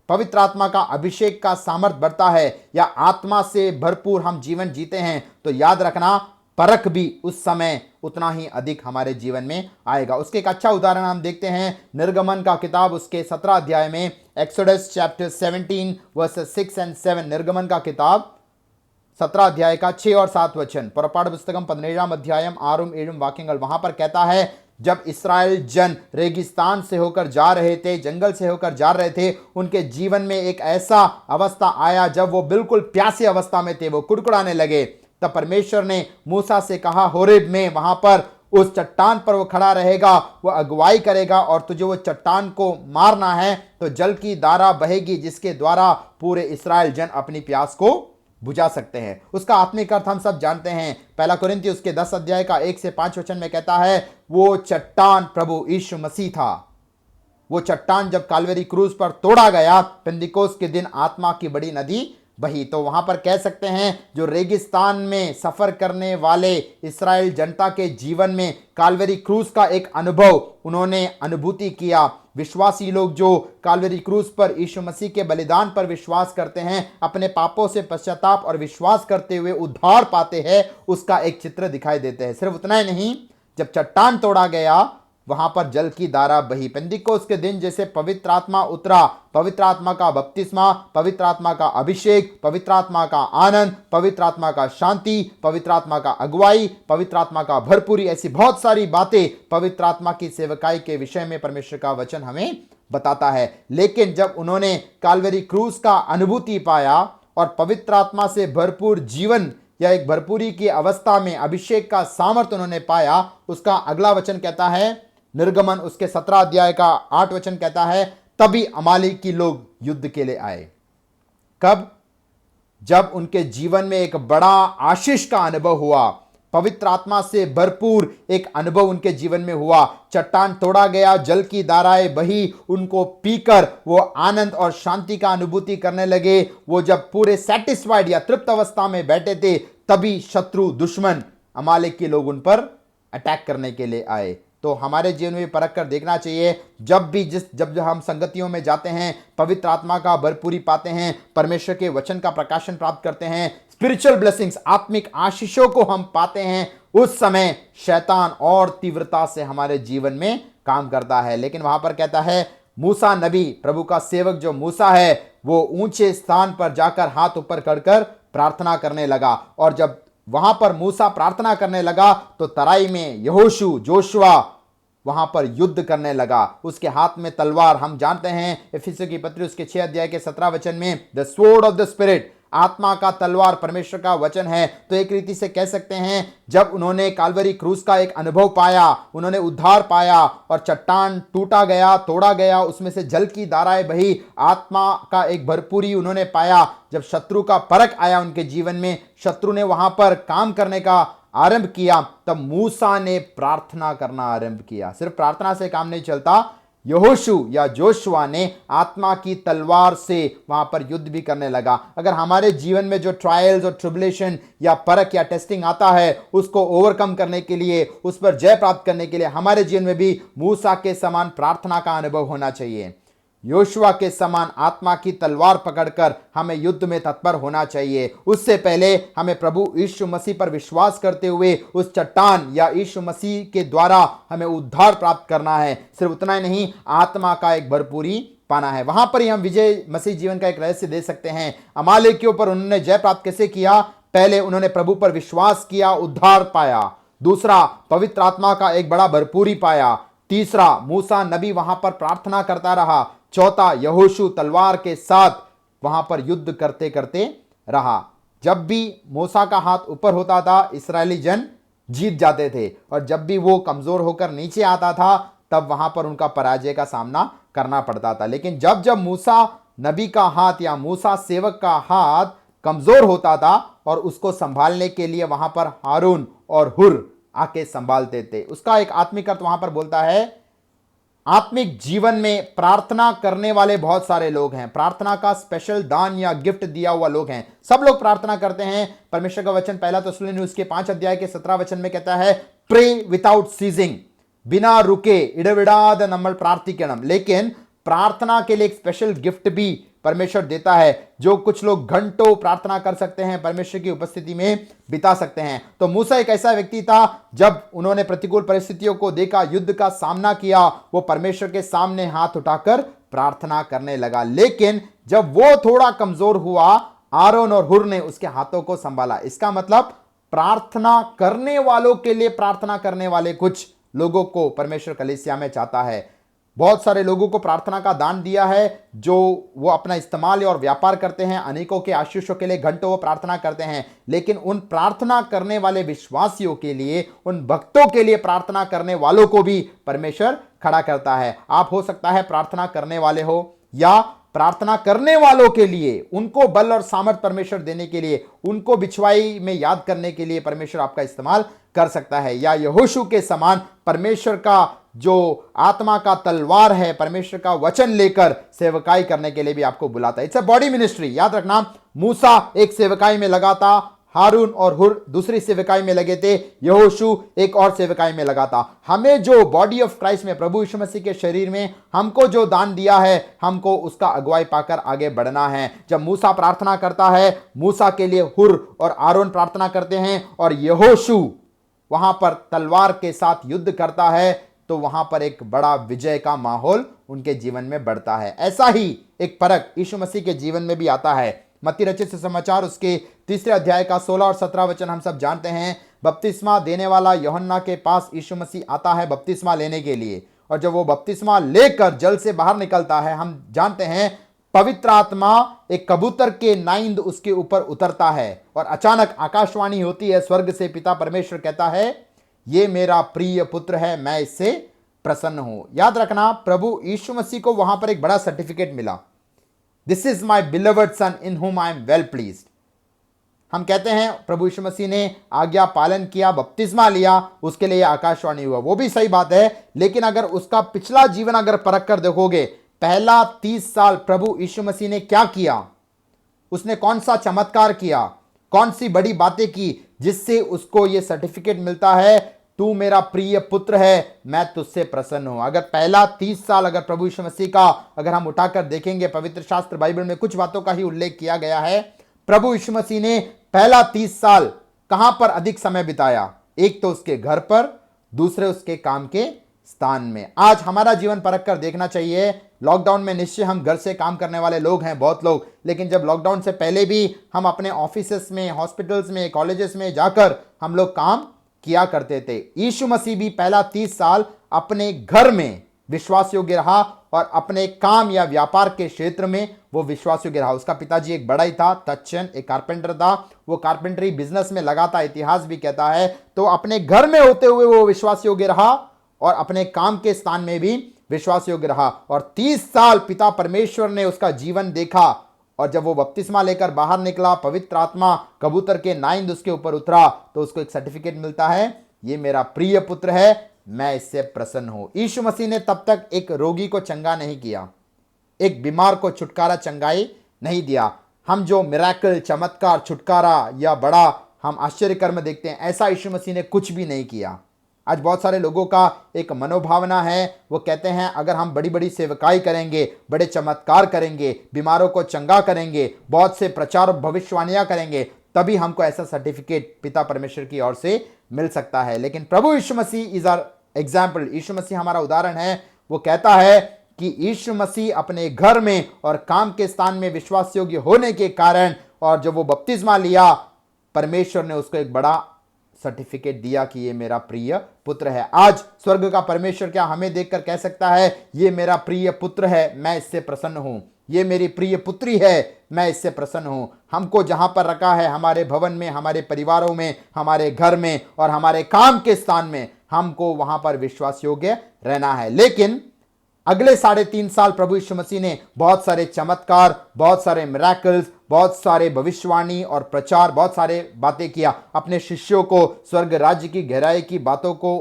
पवित्र आत्मा का अभिषेक का सामर्थ बढ़ता है, या आत्मा से भरपूर हम जीवन जीते हैं, तो याद रखना, परख भी उस समय, उतना ही अधिक हमारे जीवन में आएगा। उसके एक अच्छा उदाहरण हम देखते हैं निर्गमन का किताब उसके 17 अध्याय में, एक्सोडस चैप्टर 17 वर्सेस 6 and 7। निर्गमन का किताब 17 अध्याय का 6 और 7 वचन, पुरपाड़ पुस्तकम 15 अध्यायम 6-7 वाक्यங்கள்। वहां पर कहता है जब इस्राएल जन रेगिस्तान से होकर जा रहे थे, जंगल से होकर जा रहे थे, उनके जीवन में एक ऐसा अवस्था आया जब वो बिल्कुल प्यासी अवस्था में थे, वो कुड़कुड़ाने लगे। तब परमेश्वर ने मूसा से कहा होरेब में, वहां पर उस चट्टान पर वो खड़ा रहेगा, वो अगुवाई करेगा और तुझे वो चट्टान को मारना है तो जल की धारा बहेगी जिसके द्वारा पूरे इस्राएल जन अपनी प्यास को बुझा सकते हैं। उसका आत्मिक अर्थ हम सब जानते हैं। पहला कुरिन्थी उसके 10 अध्याय का 1 से 5 वचन में कहता है वो चट्टान प्रभु यीशु मसीह था। वो चट्टान जब काल्वरी क्रूज पर तोड़ा गया, पेंतिकोस्त के दिन आत्मा की बड़ी नदी बही। तो वहां पर कह सकते हैं जो रेगिस्तान में सफर करने वाले इस्राएल जनता के जीवन में काल्वरी क्रूज का एक अनुभव उन्होंने अनुभूति किया। विश्वासी लोग जो काल्वरी क्रूज पर यीशु मसीह के बलिदान पर विश्वास करते हैं, अपने पापों से पश्चाताप और विश्वास करते हुए उद्धार पाते हैं, उसका एक चित्र दिखाई देते हैं। सिर्फ उतना ही नहीं, जब चट्टान तोड़ा गया वहां पर जल की धारा बही। पेंतिकोस्त के दिन जैसे पवित्र आत्मा उतरा, पवित्र आत्मा का बपतिस्मा, पवित्र आत्मा का अभिषेक, पवित्र आत्मा का आनंद, पवित्र आत्मा का शांति, पवित्र आत्मा का अगुवाई, पवित्र आत्मा का भरपूरी, ऐसी बहुत सारी बातें पवित्र आत्मा की सेवकाई के विषय में परमेश्वर का वचन हमें बताता है। लेकिन जब उन्होंने काल्वरी क्रूज का अनुभूति पाया और पवित्र आत्मा से भरपूर जीवन या एक भरपूरी की अवस्था में अभिषेक का सामर्थ्य उन्होंने पाया, उसका अगला वचन कहता है निर्गमन उसके 17 अध्याय का 8 वचन कहता है तभी अमालेकी लोग युद्ध के लिए आए। कब? जब उनके जीवन में एक बड़ा आशीष का अनुभव हुआ, पवित्र आत्मा से भरपूर एक अनुभव उनके जीवन में हुआ। चट्टान तोड़ा गया, जल की धाराएं बही, उनको पीकर वो आनंद और शांति का अनुभूति करने लगे। वो जब पूरे सेटिस्फाइड या तृप्त अवस्था में बैठे थे, तभी शत्रु दुश्मन अमालेकी लोग उन पर अटैक करने के लिए आए। तो हमारे जीवन में परख कर देखना चाहिए, जब हम संगतियों में जाते हैं, पवित्र आत्मा का भरपूरी पाते हैं, परमेश्वर के वचन का प्रकाशन प्राप्त करते हैं, स्पिरिचुअल ब्लेसिंग्स, आत्मिक आशीषों को हम पाते हैं, उस समय शैतान और तीव्रता से हमारे जीवन में काम करता है। लेकिन वहां पर कहता है मूसा नबी, प्रभु का सेवक जो मूसा है, वो ऊंचे स्थान पर जाकर हाथ ऊपर करकर प्रार्थना करने लगा। और जब वहां पर मूसा प्रार्थना करने लगा तो तराई में जोशुआ वहां पर युद्ध करने लगा, उसके हाथ में तलवार। हम जानते हैं इफिसियों की पत्री उसके 6 अध्याय के 17 वचन में the sword of the spirit, आत्मा का तलवार परमेश्वर का वचन है। तो एक रीति से कह सकते हैं जब उन्होंने काल्वरी क्रूज का एक अनुभव पाया, उन्होंने उद्धार पाया और चट्टान टूटा गया, तोड़ा गया, उसमें से जल की धाराएं बही, आत्मा का एक भरपूरी उन्होंने पाया। जब शत्रु का परख आया उनके जीवन में, शत्रु ने वहां पर काम करने का आरंभ किया, तब मूसा ने प्रार्थना करना आरंभ किया। सिर्फ प्रार्थना से काम नहीं चलता, जोशुआ ने आत्मा की तलवार से वहां पर युद्ध भी करने लगा। अगर हमारे जीवन में जो ट्रायल्स और ट्रिबुलेशन या परख या टेस्टिंग आता है, उसको ओवरकम करने के लिए, उस पर जय प्राप्त करने के लिए हमारे जीवन में भी मूसा के समान प्रार्थना का अनुभव होना चाहिए। योशुआ के समान आत्मा की तलवार पकड़कर हमें युद्ध में तत्पर होना चाहिए। उससे पहले हमें प्रभु यीशु मसीह पर विश्वास करते हुए उस चट्टान या यीशु मसीह के द्वारा हमें उद्धार प्राप्त करना है। सिर्फ उतना ही नहीं, आत्मा का एक भरपूरी पाना है। वहां पर ही हम विजय मसीह जीवन का एक रहस्य दे सकते हैं। अमालेकियों पर उन्होंने जय प्राप्त कैसे किया? पहले उन्होंने प्रभु पर विश्वास किया, उद्धार पाया। दूसरा, पवित्र आत्मा का एक बड़ा भरपूरी पाया। तीसरा, मूसा नबी वहां पर प्रार्थना करता रहा। चौथा, यहोशू तलवार के साथ वहां पर युद्ध करते करते रहा। जब भी मूसा का हाथ ऊपर होता था, इस्राएली जन जीत जाते थे, और जब भी वो कमजोर होकर नीचे आता था, तब वहां पर उनका पराजय का सामना करना पड़ता था। लेकिन जब जब मूसा नबी का हाथ या मूसा सेवक का हाथ कमजोर होता था और उसको संभालने के लिए वहां पर हारून और हुर आके संभालते थे। उसका एक आत्मिक अर्थ वहां पर बोलता है, आत्मिक जीवन में प्रार्थना करने वाले बहुत सारे लोग हैं, प्रार्थना का स्पेशल दान या गिफ्ट दिया हुआ लोग हैं। सब लोग प्रार्थना करते हैं। परमेश्वर का वचन पहला तेसलोनिकैं उसके 5 अध्याय के 17 वचन में कहता है, प्रे विदाउट सीजिंग, बिना रुके इडविडाद नम्मल प्रार्थिकणम। लेकिन प्रार्थना के लिए एक स्पेशल गिफ्ट भी परमेश्वर देता है। जो कुछ लोग घंटों प्रार्थना कर सकते हैं, परमेश्वर की उपस्थिति में बिता सकते हैं। तो मूसा एक ऐसा व्यक्ति था, जब उन्होंने प्रतिकूल परिस्थितियों को देखा, युद्ध का सामना किया, वो परमेश्वर के सामने हाथ उठाकर प्रार्थना करने लगा। लेकिन जब वो थोड़ा कमजोर हुआ, आरोन और हुर ने उसके हाथों को संभाला। इसका मतलब प्रार्थना करने वालों के लिए प्रार्थना करने वाले कुछ लोगों को परमेश्वर कलीसिया में चाहता है। बहुत सारे लोगों को प्रार्थना का दान दिया है, जो वो अपना इस्तेमाल और व्यापार करते हैं। अनेकों के आशीषों के लिए घंटों वो प्रार्थना करते हैं। लेकिन उन प्रार्थना करने वाले विश्वासियों के लिए, उन भक्तों के लिए प्रार्थना करने वालों को भी परमेश्वर खड़ा करता है। आप हो सकता है प्रार्थना करने वाले हो, या प्रार्थना करने वालों के लिए, उनको बल और सामर्थ परमेश्वर देने के लिए, उनको बिछवाई में याद करने के लिए परमेश्वर आपका इस्तेमाल कर सकता है। या यहोशू के समान परमेश्वर का जो आत्मा का तलवार है, परमेश्वर का वचन लेकर सेवकाई करने के लिए भी आपको बुलाता है। It's a body ministry. याद रखना, मूसा एक सेवकाई में लगा था, हारून और हुर दूसरी सेवकाई में लगे थे, यहोशू एक और सेवकाई में लगा था। हमें जो बॉडी ऑफ क्राइस्ट में, प्रभु यीशु मसीह के शरीर में हमको जो दान दिया है, हमको उसका अगुवाई पाकर आगे बढ़ना है। जब मूसा प्रार्थना करता है, मूसा के लिए हुर और आरोन प्रार्थना करते हैं, और यहोशू वहां पर तलवार के साथ युद्ध करता है, तो वहां पर एक बड़ा विजय का माहौल उनके जीवन में बढ़ता है। ऐसा ही एक परख यीशु मसीह के जीवन में भी आता है। मत्ती रचित सुसमाचार उसके 3 अध्याय का 16 और 17 वचन हम सब जानते हैं। बपतिस्मा देने वाला यूहन्ना के पास यीशु मसीह आता है बपतिस्मा लेने के लिए, और जब वो बपतिस्मा लेकर जल से बाहर निकलता है, हम जानते हैं पवित्र आत्मा एक कबूतर के नाइंद उसके ऊपर उतरता है, और अचानक आकाशवाणी होती है स्वर्ग से। पिता परमेश्वर कहता है, ये मेरा प्रिय पुत्र है, मैं इससे प्रसन्न हूं। याद रखना, प्रभु यीशु मसीह को वहां पर एक बड़ा सर्टिफिकेट मिला, दिस इज माई बिलवड सन इन हुम आई एम वेल प्लीज्ड। हम कहते हैं प्रभु यीशु मसीह ने आज्ञा पालन किया, बपतिस्मा लिया, उसके लिए आकाशवाणी हुआ, वो भी सही बात है। लेकिन अगर उसका पिछला जीवन अगर परख कर देखोगे, पहला 30 साल प्रभु यीशु मसीह ने क्या किया, उसने कौन सा चमत्कार किया, कौन सी बड़ी बातें की, जिससे उसको यह सर्टिफिकेट मिलता है, तू मेरा प्रिय पुत्र है, मैं तुझसे प्रसन्न हूं। अगर पहला 30 साल अगर प्रभु यीशु मसीह का अगर हम उठाकर देखेंगे, पवित्र शास्त्र बाइबल में कुछ बातों का ही उल्लेख किया गया है। प्रभु यीशु मसीह ने पहला 30 साल कहां पर अधिक समय बिताया? एक तो उसके घर पर, दूसरे उसके काम के स्थान में। आज हमारा जीवन परख कर देखना चाहिए। लॉकडाउन में निश्चय हम घर से काम करने वाले लोग हैं, बहुत लोग, लेकिन जब लॉकडाउन से पहले भी हम अपने ऑफिसेस में, हॉस्पिटल्स में, कॉलेजेस में जाकर हम लोग काम किया करते थे। यीशु मसीह भी पहला 30 साल अपने घर में विश्वास योग्य रहा, और अपने काम या व्यापार के क्षेत्र में वो विश्वास योग्य रहा। उसका पिताजी एक बड़ा ही था, तच्चन एक कारपेंटर था, वो कारपेंटरी बिजनेस में लगा था, इतिहास भी कहता है। तो अपने घर में होते हुए वो विश्वास योग्य रहा, और अपने काम के स्थान में भी विश्वास योग्य रहा। और 30 साल पिता परमेश्वर ने उसका जीवन देखा, और जब वो बपतिस्मा लेकर बाहर निकला, पवित्र आत्मा कबूतर के नाइंद उसके ऊपर उतरा, तो उसको एक सर्टिफिकेट मिलता है, ये मेरा प्रिय पुत्र है, मैं इससे प्रसन्न हूं। यीशु मसीह ने तब तक एक रोगी को चंगा नहीं किया, एक बीमार को छुटकारा, चंगाई नहीं दिया। हम जो मिरेकल, चमत्कार, छुटकारा या बड़ा हम आश्चर्य कर्म देखते हैं, ऐसा यीशु मसीह ने कुछ भी नहीं किया। आज बहुत सारे लोगों का एक मनोभावना है, वो कहते हैं अगर हम बड़ी बड़ी सेवकाई करेंगे, बड़े चमत्कार करेंगे, बीमारों को चंगा करेंगे, बहुत से प्रचार और भविष्यवाणियां करेंगे, तभी हमको ऐसा सर्टिफिकेट पिता परमेश्वर की ओर से मिल सकता है। लेकिन प्रभु यीशु मसीह इज आवर एग्जाम्पल, यीशु मसीह हमारा उदाहरण है। वो कहता है कि यीशु मसीह अपने घर में और काम के स्थान में विश्वास योग्य होने के कारण, और जब वो बपतिस्मा लिया, परमेश्वर ने उसको एक बड़ा सर्टिफिकेट दिया कि ये मेरा प्रिय पुत्र है। आज स्वर्ग का परमेश्वर क्या हमें देखकर कह सकता है, ये मेरा प्रिय पुत्र है, मैं इससे प्रसन्न हूं, ये मेरी प्रिय पुत्री है, मैं इससे प्रसन्न हूं। हमको जहां पर रखा है, हमारे भवन में, हमारे परिवारों में, हमारे घर में और हमारे काम के स्थान में, हमको वहां पर विश्वास योग्य रहना है। लेकिन अगले 3.5 साल प्रभु यीशु मसीह ने बहुत सारे चमत्कार, बहुत सारे मिरेकल्स, बहुत सारे भविष्यवाणी और प्रचार, बहुत सारे बातें किया। अपने शिष्यों को स्वर्ग राज्य की गहराई की बातों को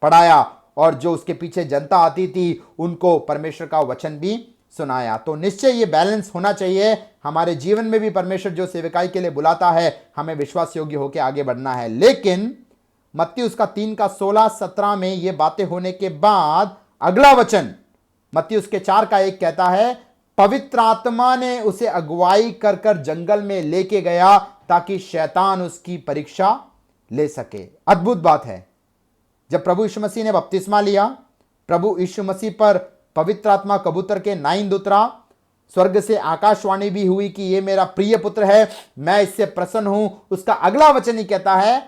पढ़ाया, और जो उसके पीछे जनता आती थी उनको परमेश्वर का वचन भी सुनाया। तो निश्चय ये बैलेंस होना चाहिए हमारे जीवन में भी। परमेश्वर जो सेवकाई के लिए बुलाता है, हमें विश्वास योग्य होकर आगे बढ़ना है। लेकिन मत्ती उसका 3 का 16-17 में ये बातें होने के बाद अगला वचन मत्ती उसके 4 का 1 कहता है, पवित्र आत्मा ने उसे अगुवाई कर कर जंगल में लेके गया ताकि शैतान उसकी परीक्षा ले सके। अद्भुत बात है। जब प्रभु यीशु मसीह ने बपतिस्मा लिया, प्रभु यीशु मसीह पर पवित्र आत्मा कबूतर के नाइंद उतरा, स्वर्ग से आकाशवाणी भी हुई कि ये मेरा प्रिय पुत्र है, मैं इससे प्रसन्न हूं। उसका अगला वचन ही कहता है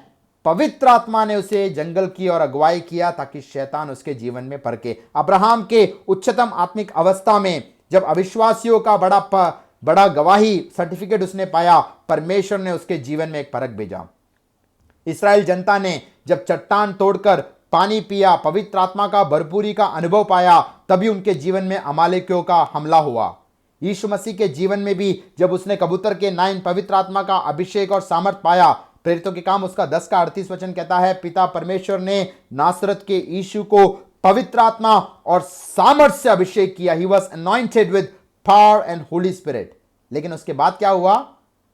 पवित्र आत्मा ने उसे जंगल की और अगुवाई किया ताकि शैतान उसके जीवन में परखे। अब्राहम के उच्चतम आत्मिक अवस्था में जब अविश्वासियों का बड़ा गवाही सर्टिफिकेट उसने पाया, परमेश्वर ने उसके जीवन में एक परख भेजा। इस्राएल जनता ने जब चट्टान तोड़कर पानी पिया, पवित्र आत्मा का भरपूरी का अनुभव पाया, तभी उनके जीवन में अमालेकियों का हमला हुआ। यीशु मसीह के जीवन में भी जब उसने कबूतर के नाइन पवित्र आत्मा का अभिषेक और सामर्थ पाया, प्रेरितों के काम उसका 10 का 38 वचन कहता है, पिता परमेश्वर ने नासरत के यीशु को पवित्र आत्मा और सामर्थ से अभिषेक किया। He was anointed with power and Holi spirit. लेकिन उसके बाद क्या हुआ?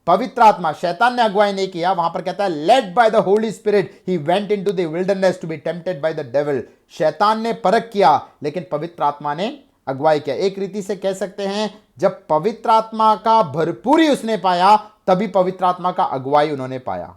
पवित्र आत्मा, शैतान ने अगुवाई नहीं किया। वहां पर कहता है led by the Holy Spirit he went into the wilderness to be tempted by the devil. शैतान ने परख किया लेकिन पवित्र आत्मा ने अगुवाई किया। एक रीति से कह सकते हैं जब पवित्र आत्मा का भरपूरी उसने पाया, तभी पवित्र आत्मा का अगुवाई उन्होंने पाया।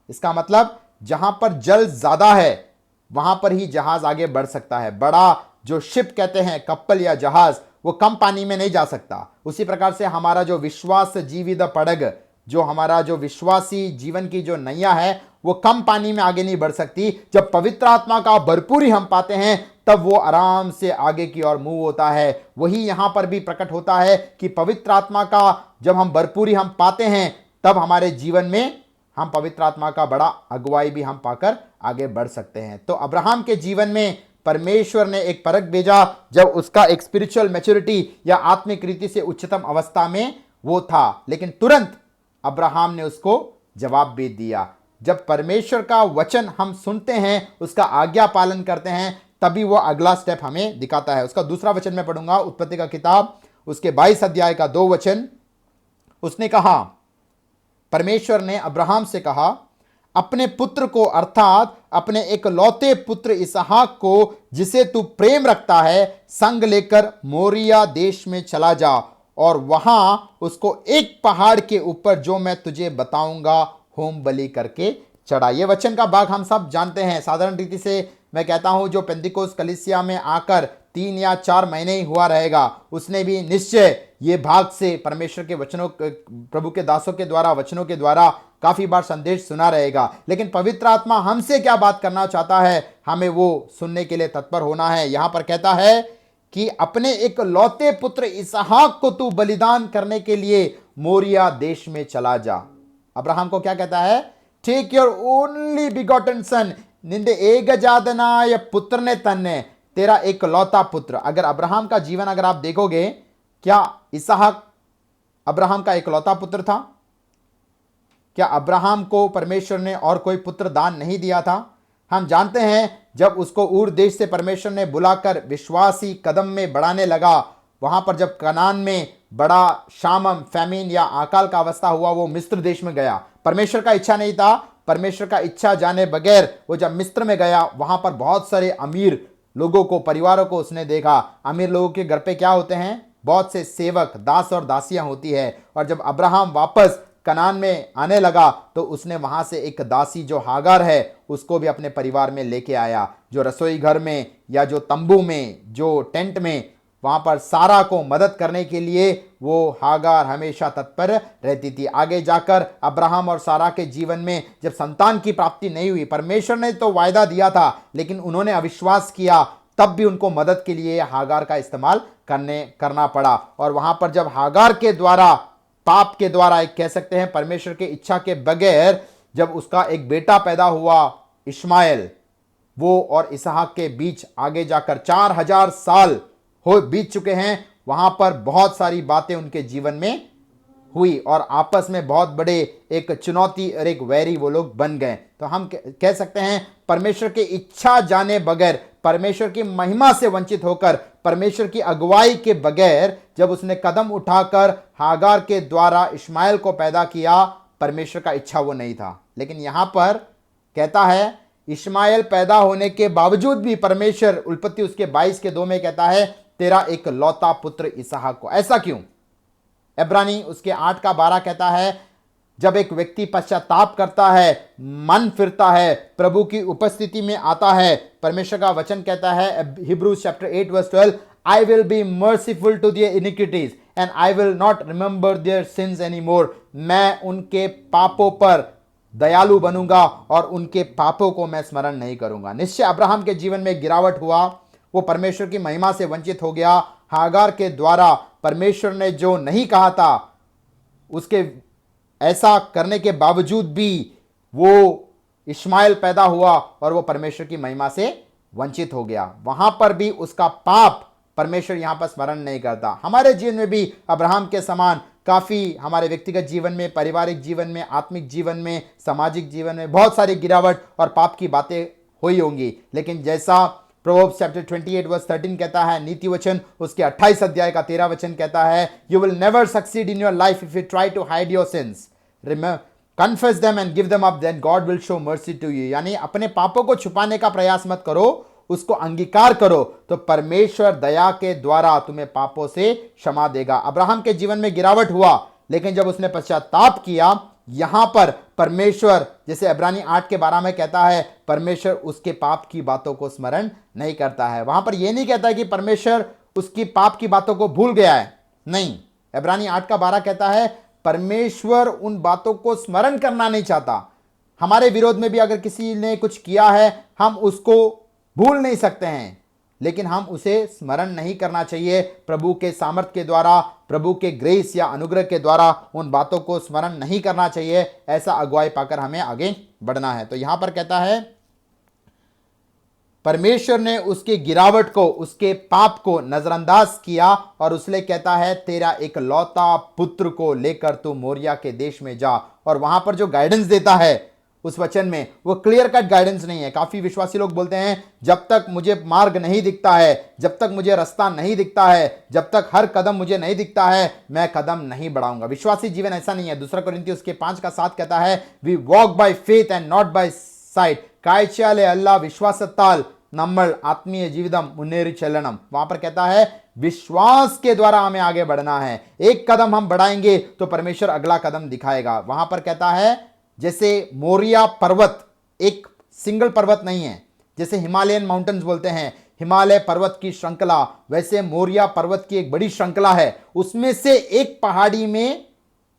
इसका मतलब जहां पर जल ज्यादा है वहां पर ही जहाज आगे बढ़ सकता है। बड़ा जो शिप कहते हैं, कप्पल या जहाज, वो कम पानी में नहीं जा सकता। उसी प्रकार से हमारा जो विश्वास जीवित पड़ग, जो हमारा जो विश्वासी जीवन की जो नैया है, वो कम पानी में आगे नहीं बढ़ सकती। जब पवित्र आत्मा का भरपूरी हम पाते हैं तब वो आराम से आगे की ओर मूव होता है। वही यहां पर भी प्रकट होता है कि पवित्र आत्मा का जब हम भरपूरी हम पाते हैं तब हमारे जीवन में हम पवित्र आत्मा का बड़ा अगुवाई भी हम पाकर आगे बढ़ सकते हैं। तो अब्राहम के जीवन में परमेश्वर ने एक परख भेजा जब उसका एक स्पिरिचुअल मैच्योरिटी या आत्मिक रीति से उच्चतम अवस्था में वो था, लेकिन तुरंत अब्राहम ने उसको जवाब भी दिया। जब परमेश्वर का वचन हम सुनते हैं, उसका आज्ञा पालन करते हैं, तभी वो अगला स्टेप हमें दिखाता है। उसका दूसरा वचन मैं पढ़ूंगा, उत्पत्ति का किताब उसके 22 अध्याय का 2 वचन। उसने कहा, परमेश्वर ने अब्राहम से कहा, अपने पुत्र को अर्थात अपने एक लौते पुत्र इसहाक को जिसे तू प्रेम रखता है, संग लेकर मोरिया देश में चला जा और वहां उसको एक पहाड़ के ऊपर जो मैं तुझे बताऊंगा होम बलि करके चढ़ा। ये वचन का भाग हम सब जानते हैं। साधारण रीति से मैं कहता हूं जो पेंतिकोस कलीसिया में आकर 3 या 4 महीने ही हुआ रहेगा, उसने भी निश्चय ये भाग से परमेश्वर के वचनों, प्रभु के दासों के द्वारा, वचनों के द्वारा काफी बार संदेश सुना रहेगा। लेकिन पवित्र आत्मा हमसे क्या बात करना चाहता है, हमें वो सुनने के लिए तत्पर होना है। यहां पर कहता है कि अपने एक लौते पुत्र इसहाक को तू बलिदान करने के लिए मोरिया देश में चला जा। अब्राहम को क्या कहता है? टेक योर ओनली बिगॉटन सन, निंदे एक जादनाय पुत्र ने तन्ने, तेरा एक लौता पुत्र। अगर अब्राहम का जीवन अगर आप देखोगे, क्या इसहाक अब्राहम का एक लौता पुत्र था? क्या अब्राहम को परमेश्वर ने और कोई पुत्र दान नहीं दिया था? हम जानते हैं जब उसको ऊर देश से परमेश्वर ने बुलाकर विश्वासी कदम में बढ़ाने लगा, वहां पर जब कनान में बड़ा शामम, फैमिन या अकाल का अवस्था हुआ, वो मिस्र देश में गया। परमेश्वर का इच्छा नहीं था। परमेश्वर का इच्छा जाने बगैर वो जब मिस्र में गया, वहां पर बहुत सारे अमीर लोगों को, परिवारों को उसने देखा। अमीर लोगों के घर पे क्या होते हैं? बहुत से सेवक, दास और दासियां होती है। और जब अब्राहम वापस कनान में आने लगा तो उसने वहां से एक दासी जो हागार है उसको भी अपने परिवार में लेके आया। जो रसोई घर में या जो तंबू में, जो टेंट में, वहां पर सारा को मदद करने के लिए वो हागार हमेशा तत्पर रहती थी। आगे जाकर अब्राहम और सारा के जीवन में जब संतान की प्राप्ति नहीं हुई, परमेश्वर ने तो वायदा दिया था लेकिन उन्होंने अविश्वास किया, तब भी उनको मदद के लिए हागार का इस्तेमाल करना पड़ा। और वहां पर जब हागार के द्वारा, पाप के द्वारा, एक कह सकते हैं परमेश्वर के इच्छा के बगैर, जब उसका एक बेटा पैदा हुआ इश्माएल, वो और इसहाक के बीच आगे जाकर 4000 साल हो बीत चुके हैं। वहां पर बहुत सारी बातें उनके जीवन में हुई और आपस में बहुत बड़े एक चुनौती और एक वैरी वो लोग बन गए। तो हम कह सकते हैं परमेश्वर की इच्छा जाने बगैर, परमेश्वर की महिमा से वंचित होकर, परमेश्वर की अगुवाई के बगैर जब उसने कदम उठाकर हागार के द्वारा इश्माएल को पैदा किया, परमेश्वर का इच्छा वो नहीं था। लेकिन यहां पर कहता है इश्माएल पैदा होने के बावजूद भी परमेश्वर, उत्पत्ति उसके 22 के 2 में कहता है तेरा एक लौता पुत्र इसहाक को। ऐसा क्यों? इब्रानी उसके 8 का 12 कहता है, जब एक व्यक्ति पश्चाताप करता है, मन फिरता है, प्रभु की उपस्थिति में आता है, परमेश्वर का वचन कहता है Hebrews chapter 8 verse 12, I will be merciful to their iniquities and I will not remember their sins anymore. मैं उनके पापों पर दयालु बनूंगा और उनके पापों को मैं स्मरण नहीं करूंगा। निश्चय अब्राहम के जीवन में गिरावट हुआ, वो परमेश्वर की महिमा से वंचित हो गया। हागार के द्वारा परमेश्वर ने जो नहीं कहा था, उसके ऐसा करने के बावजूद भी वो इश्माइल पैदा हुआ और वो परमेश्वर की महिमा से वंचित हो गया। वहां पर भी उसका पाप परमेश्वर यहां पर स्मरण नहीं करता। हमारे जीवन में भी अब्राहम के समान काफी हमारे व्यक्तिगत जीवन में, पारिवारिक जीवन में, आत्मिक जीवन में, सामाजिक जीवन में बहुत सारी गिरावट और पाप की बातें हुई होंगी। लेकिन जैसा प्रोवर्ब्स चैप्टर 28 वर्स 13 कहता है, नीति वचन उसके 28 अध्याय का 13 वचन कहता है, you will never succeed in your life if you try to hide your sins, confess them and give them up, then God will show mercy to you. यानी अपने पापों को छुपाने का प्रयास मत करो, उसको अंगीकार करो, तो परमेश्वर दया के द्वारा तुम्हें पापों से क्षमा देगा। अब्राहम के जीवन में गिरावट हुआ, लेकिन जब उसने पश्चाताप किया, यहां पर परमेश्वर, जैसे इब्रानी 8 के 12 में कहता है, परमेश्वर उसके पाप की बातों को स्मरण नहीं करता है। वहां पर यह नहीं कहता है कि परमेश्वर उसकी पाप की बातों को भूल गया है, नहीं। इब्रानी 8 का 12 कहता है परमेश्वर उन बातों को स्मरण करना नहीं चाहता। हमारे विरोध में भी अगर किसी ने कुछ किया है, हम उसको भूल नहीं सकते हैं, लेकिन हम उसे स्मरण नहीं करना चाहिए। प्रभु के सामर्थ्य के द्वारा, प्रभु के ग्रेस या अनुग्रह के द्वारा उन बातों को स्मरण नहीं करना चाहिए। ऐसा अगुवाई पाकर हमें आगे बढ़ना है। तो यहां पर कहता है परमेश्वर ने उसकी गिरावट को, उसके पाप को नजरअंदाज किया और उसने कहता है तेरा एक लौता पुत्र को लेकर तू मोरिया के देश में जा। और वहां पर जो गाइडेंस देता है उस वचन में, वो क्लियर कट गाइडेंस नहीं है। काफी विश्वासी लोग बोलते हैं जब तक मुझे मार्ग नहीं दिखता है, जब तक मुझे रास्ता नहीं दिखता है, जब तक हर कदम मुझे नहीं दिखता है, मैं कदम नहीं बढ़ाऊंगा। विश्वासी जीवन ऐसा नहीं है। दूसरा कोरिन्थियों उसके 5 का 7 कहता है we walk by faith and not by sight, कायचाले अल्लाह विश्वासताल नम्मल आत्मीय जीवितम मुन्नेरी चलनम। वहां पर कहता है विश्वास के द्वारा हमें आगे बढ़ना है। एक कदम हम बढ़ाएंगे तो परमेश्वर अगला कदम दिखाएगा। वहां पर कहता है जैसे मोरिया पर्वत एक सिंगल पर्वत नहीं है, जैसे हिमालयन माउंटेन्स बोलते हैं हिमालय पर्वत की श्रृंखला, वैसे मोरिया पर्वत की एक बड़ी श्रृंखला है। उसमें से एक पहाड़ी में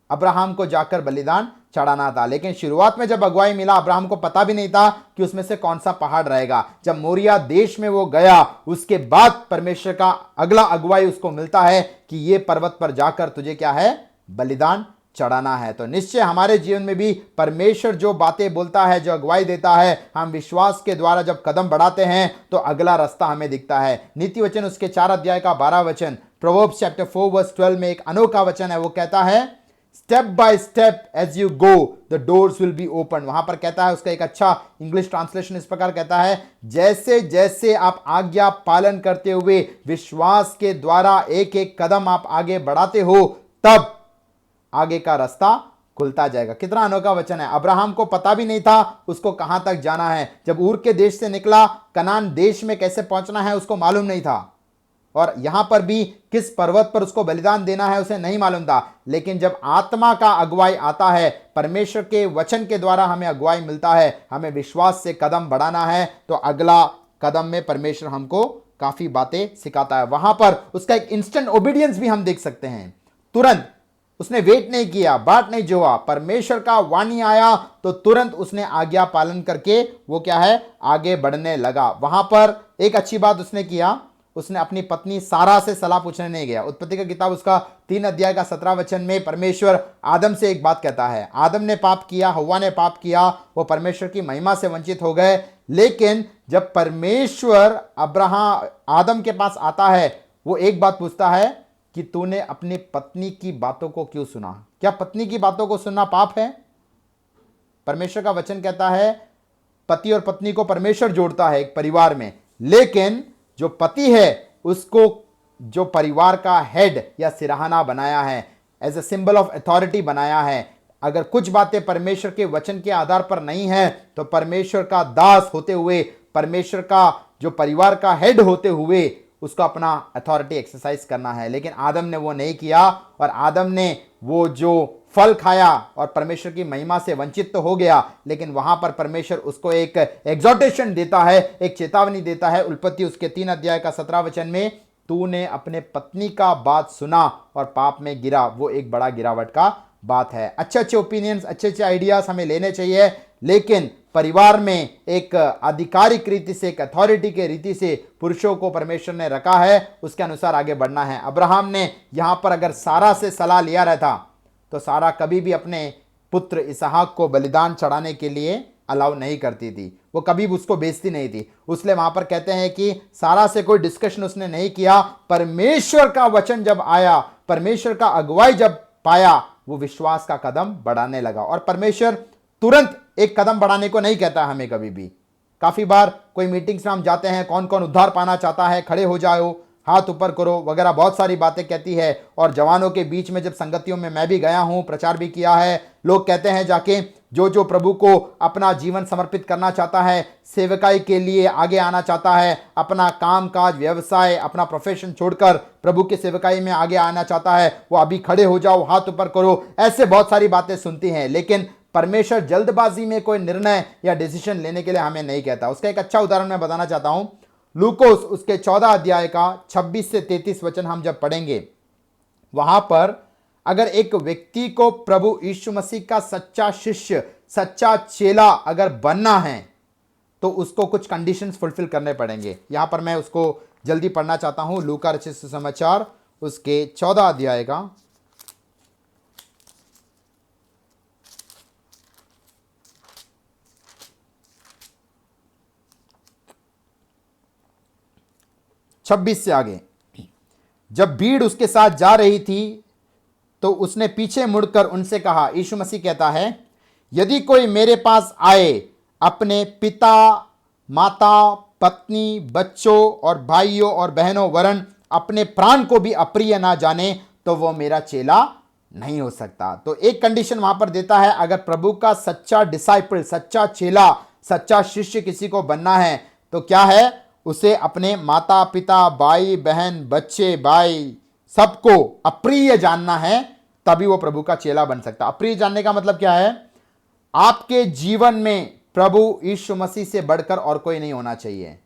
अब्राहम को जाकर बलिदान चढ़ाना था। लेकिन शुरुआत में जब अगुवाई मिला, अब्राहम को पता भी नहीं था कि उसमें से कौन सा पहाड़ रहेगा। जब मोरिया देश में वो गया, उसके बाद परमेश्वर का अगला अगुवाई उसको मिलता है कि ये पर्वत पर जाकर तुझे क्या है, बलिदान चढ़ाना है। तो निश्चय हमारे जीवन में भी परमेश्वर जो बातें बोलता है, जो अगुवाई देता है, हम विश्वास के द्वारा जब कदम बढ़ाते हैं तो अगला रास्ता हमें दिखता है। नीति वचन उसके 4 अध्याय का 12 वचन, प्रोवर्ब्स चैप्टर 4 वर्स 12 में एक अनोखा वचन है। वो कहता है step by step as you go the doors will be open. वहां पर कहता है, उसका एक अच्छा इंग्लिश ट्रांसलेशन इस प्रकार कहता है, जैसे जैसे आप आज्ञा पालन करते हुए विश्वास के द्वारा एक एक कदम आप आगे बढ़ाते हो, तब आगे का रास्ता खुलता जाएगा। कितना अनोखा वचन है। अब्राहम को पता भी नहीं था उसको कहां तक जाना है। जब ऊर के देश से निकला, कनान देश में कैसे पहुंचना है उसको मालूम नहीं था, और यहां पर भी किस पर्वत पर उसको बलिदान देना है उसे नहीं मालूम था। लेकिन जब आत्मा का अगुवाई आता है, परमेश्वर के वचन के द्वारा हमें अगुवाई मिलता है, हमें विश्वास से कदम बढ़ाना है, तो अगला कदम में परमेश्वर हमको काफी बातें सिखाता है। वहां पर उसका एक इंस्टेंट ओबीडियंस भी हम देख सकते हैं। तुरंत उसने वेट नहीं किया, बाट नहीं जोआ, परमेश्वर का वाणी आया तो तुरंत उसने आज्ञा पालन करके वो क्या है, आगे बढ़ने लगा। वहां पर एक अच्छी बात उसने किया, उसने अपनी पत्नी सारा से सलाह पूछने नहीं गया। उत्पत्ति का किताब उसका 3 अध्याय का 17 वचन में परमेश्वर आदम से एक बात कहता है। आदम ने पाप किया, हव्वा ने पाप किया, वो परमेश्वर की महिमा से वंचित हो गए। लेकिन जब परमेश्वर आदम के पास आता है, वो एक बात पूछता है कि तूने अपनी पत्नी की बातों को क्यों सुना? क्या पत्नी की बातों को सुनना पाप है? परमेश्वर का वचन कहता है पति और पत्नी को परमेश्वर जोड़ता है एक परिवार में, लेकिन जो पति है उसको जो परिवार का हेड या सिरहाना बनाया है, as a symbol of authority बनाया है। अगर कुछ बातें परमेश्वर के वचन के आधार पर नहीं है, तो परमेश्वर का दास होते हुए, परमेश्वर का जो परिवार का हेड होते हुए, उसको अपना अथॉरिटी एक्सरसाइज करना है। लेकिन आदम ने वो नहीं किया और आदम ने वो जो फल खाया और परमेश्वर की महिमा से वंचित तो हो गया, लेकिन वहां पर परमेश्वर उसको एक एग्जॉर्टेशन देता है, एक चेतावनी देता है। उत्पत्ति उसके 3 अध्याय का 17 वचन में, तूने अपने पत्नी का बात सुना और पाप में गिरा। वो एक बड़ा गिरावट का बात है। अच्छे अच्छे ओपिनियंस, अच्छे अच्छे आइडियाज हमें लेने चाहिए, लेकिन परिवार में एक आधिकारिक रीति से, एक अथॉरिटी के रीति से पुरुषों को परमेश्वर ने रखा है, उसके अनुसार आगे बढ़ना है। अब्राहम ने यहां पर अगर सारा से सलाह लिया रहता तो सारा कभी भी अपने पुत्र इसहाक को बलिदान चढ़ाने के लिए अलाउ नहीं करती थी, वो कभी भी उसको बेचती नहीं थी। उसलिए वहां पर कहते हैं कि सारा से कोई डिस्कशन उसने नहीं किया। परमेश्वर का वचन जब आया, परमेश्वर का अगुवाई जब पाया, वो विश्वास का कदम बढ़ाने लगा। और परमेश्वर तुरंत एक कदम बढ़ाने को नहीं कहता हमें कभी भी। काफी बार कोई मीटिंग्स में हम जाते हैं, कौन कौन उद्धार पाना चाहता है, खड़े हो जाओ, हाथ ऊपर करो वगैरह, बहुत सारी बातें कहती है। और जवानों के बीच में जब संगतियों में मैं भी गया हूं, प्रचार भी किया है, लोग कहते हैं जाके जो जो प्रभु को अपना जीवन समर्पित करना चाहता है, सेवकाई के लिए आगे आना चाहता है, अपना काम काज, व्यवसाय, अपना प्रोफेशन छोड़कर प्रभु की सेवकाई में आगे आना चाहता है, वो अभी खड़े हो जाओ, हाथ ऊपर करो, ऐसे बहुत सारी बातें सुनती हैं। लेकिन परमेश्वर जल्दबाजी में कोई निर्णय या डिसीजन लेने के लिए हमें नहीं कहता। उसका एक अच्छा उदाहरण मैं बताना चाहता हूं। लूकोस उसके 14 अध्याय का 26 से 33 वचन हम जब पढ़ेंगे, वहां पर अगर एक व्यक्ति को प्रभु यीशु मसीह का सच्चा शिष्य, सच्चा चेला अगर बनना है तो उसको कुछ कंडीशंस फुलफिल करने पड़ेंगे। यहां पर मैं उसको जल्दी पढ़ना चाहता हूं। लूका रचित सुसमाचार उसके 14 अध्याय का 26 से आगे। जब भीड़ उसके साथ जा रही थी तो उसने पीछे मुड़कर उनसे कहा, यीशु मसीह कहता है, यदि कोई मेरे पास आए, अपने पिता, माता, पत्नी, बच्चों और भाइयों और बहनों वरन अपने प्राण को भी अप्रिय ना जाने, तो वो मेरा चेला नहीं हो सकता। तो एक कंडीशन वहां पर देता है, अगर प्रभु का सच्चा डिसाइपल, सच्चा चेला, सच्चा शिष्य किसी को बनना है तो क्या है, उसे अपने माता पिता, भाई बहन, बच्चे, भाई सबको अप्रिय जानना है, तभी वो प्रभु का चेला बन सकता। अप्रिय जानने का मतलब क्या है, आपके जीवन में प्रभु यीशु मसीह से बढ़कर और कोई नहीं होना चाहिए।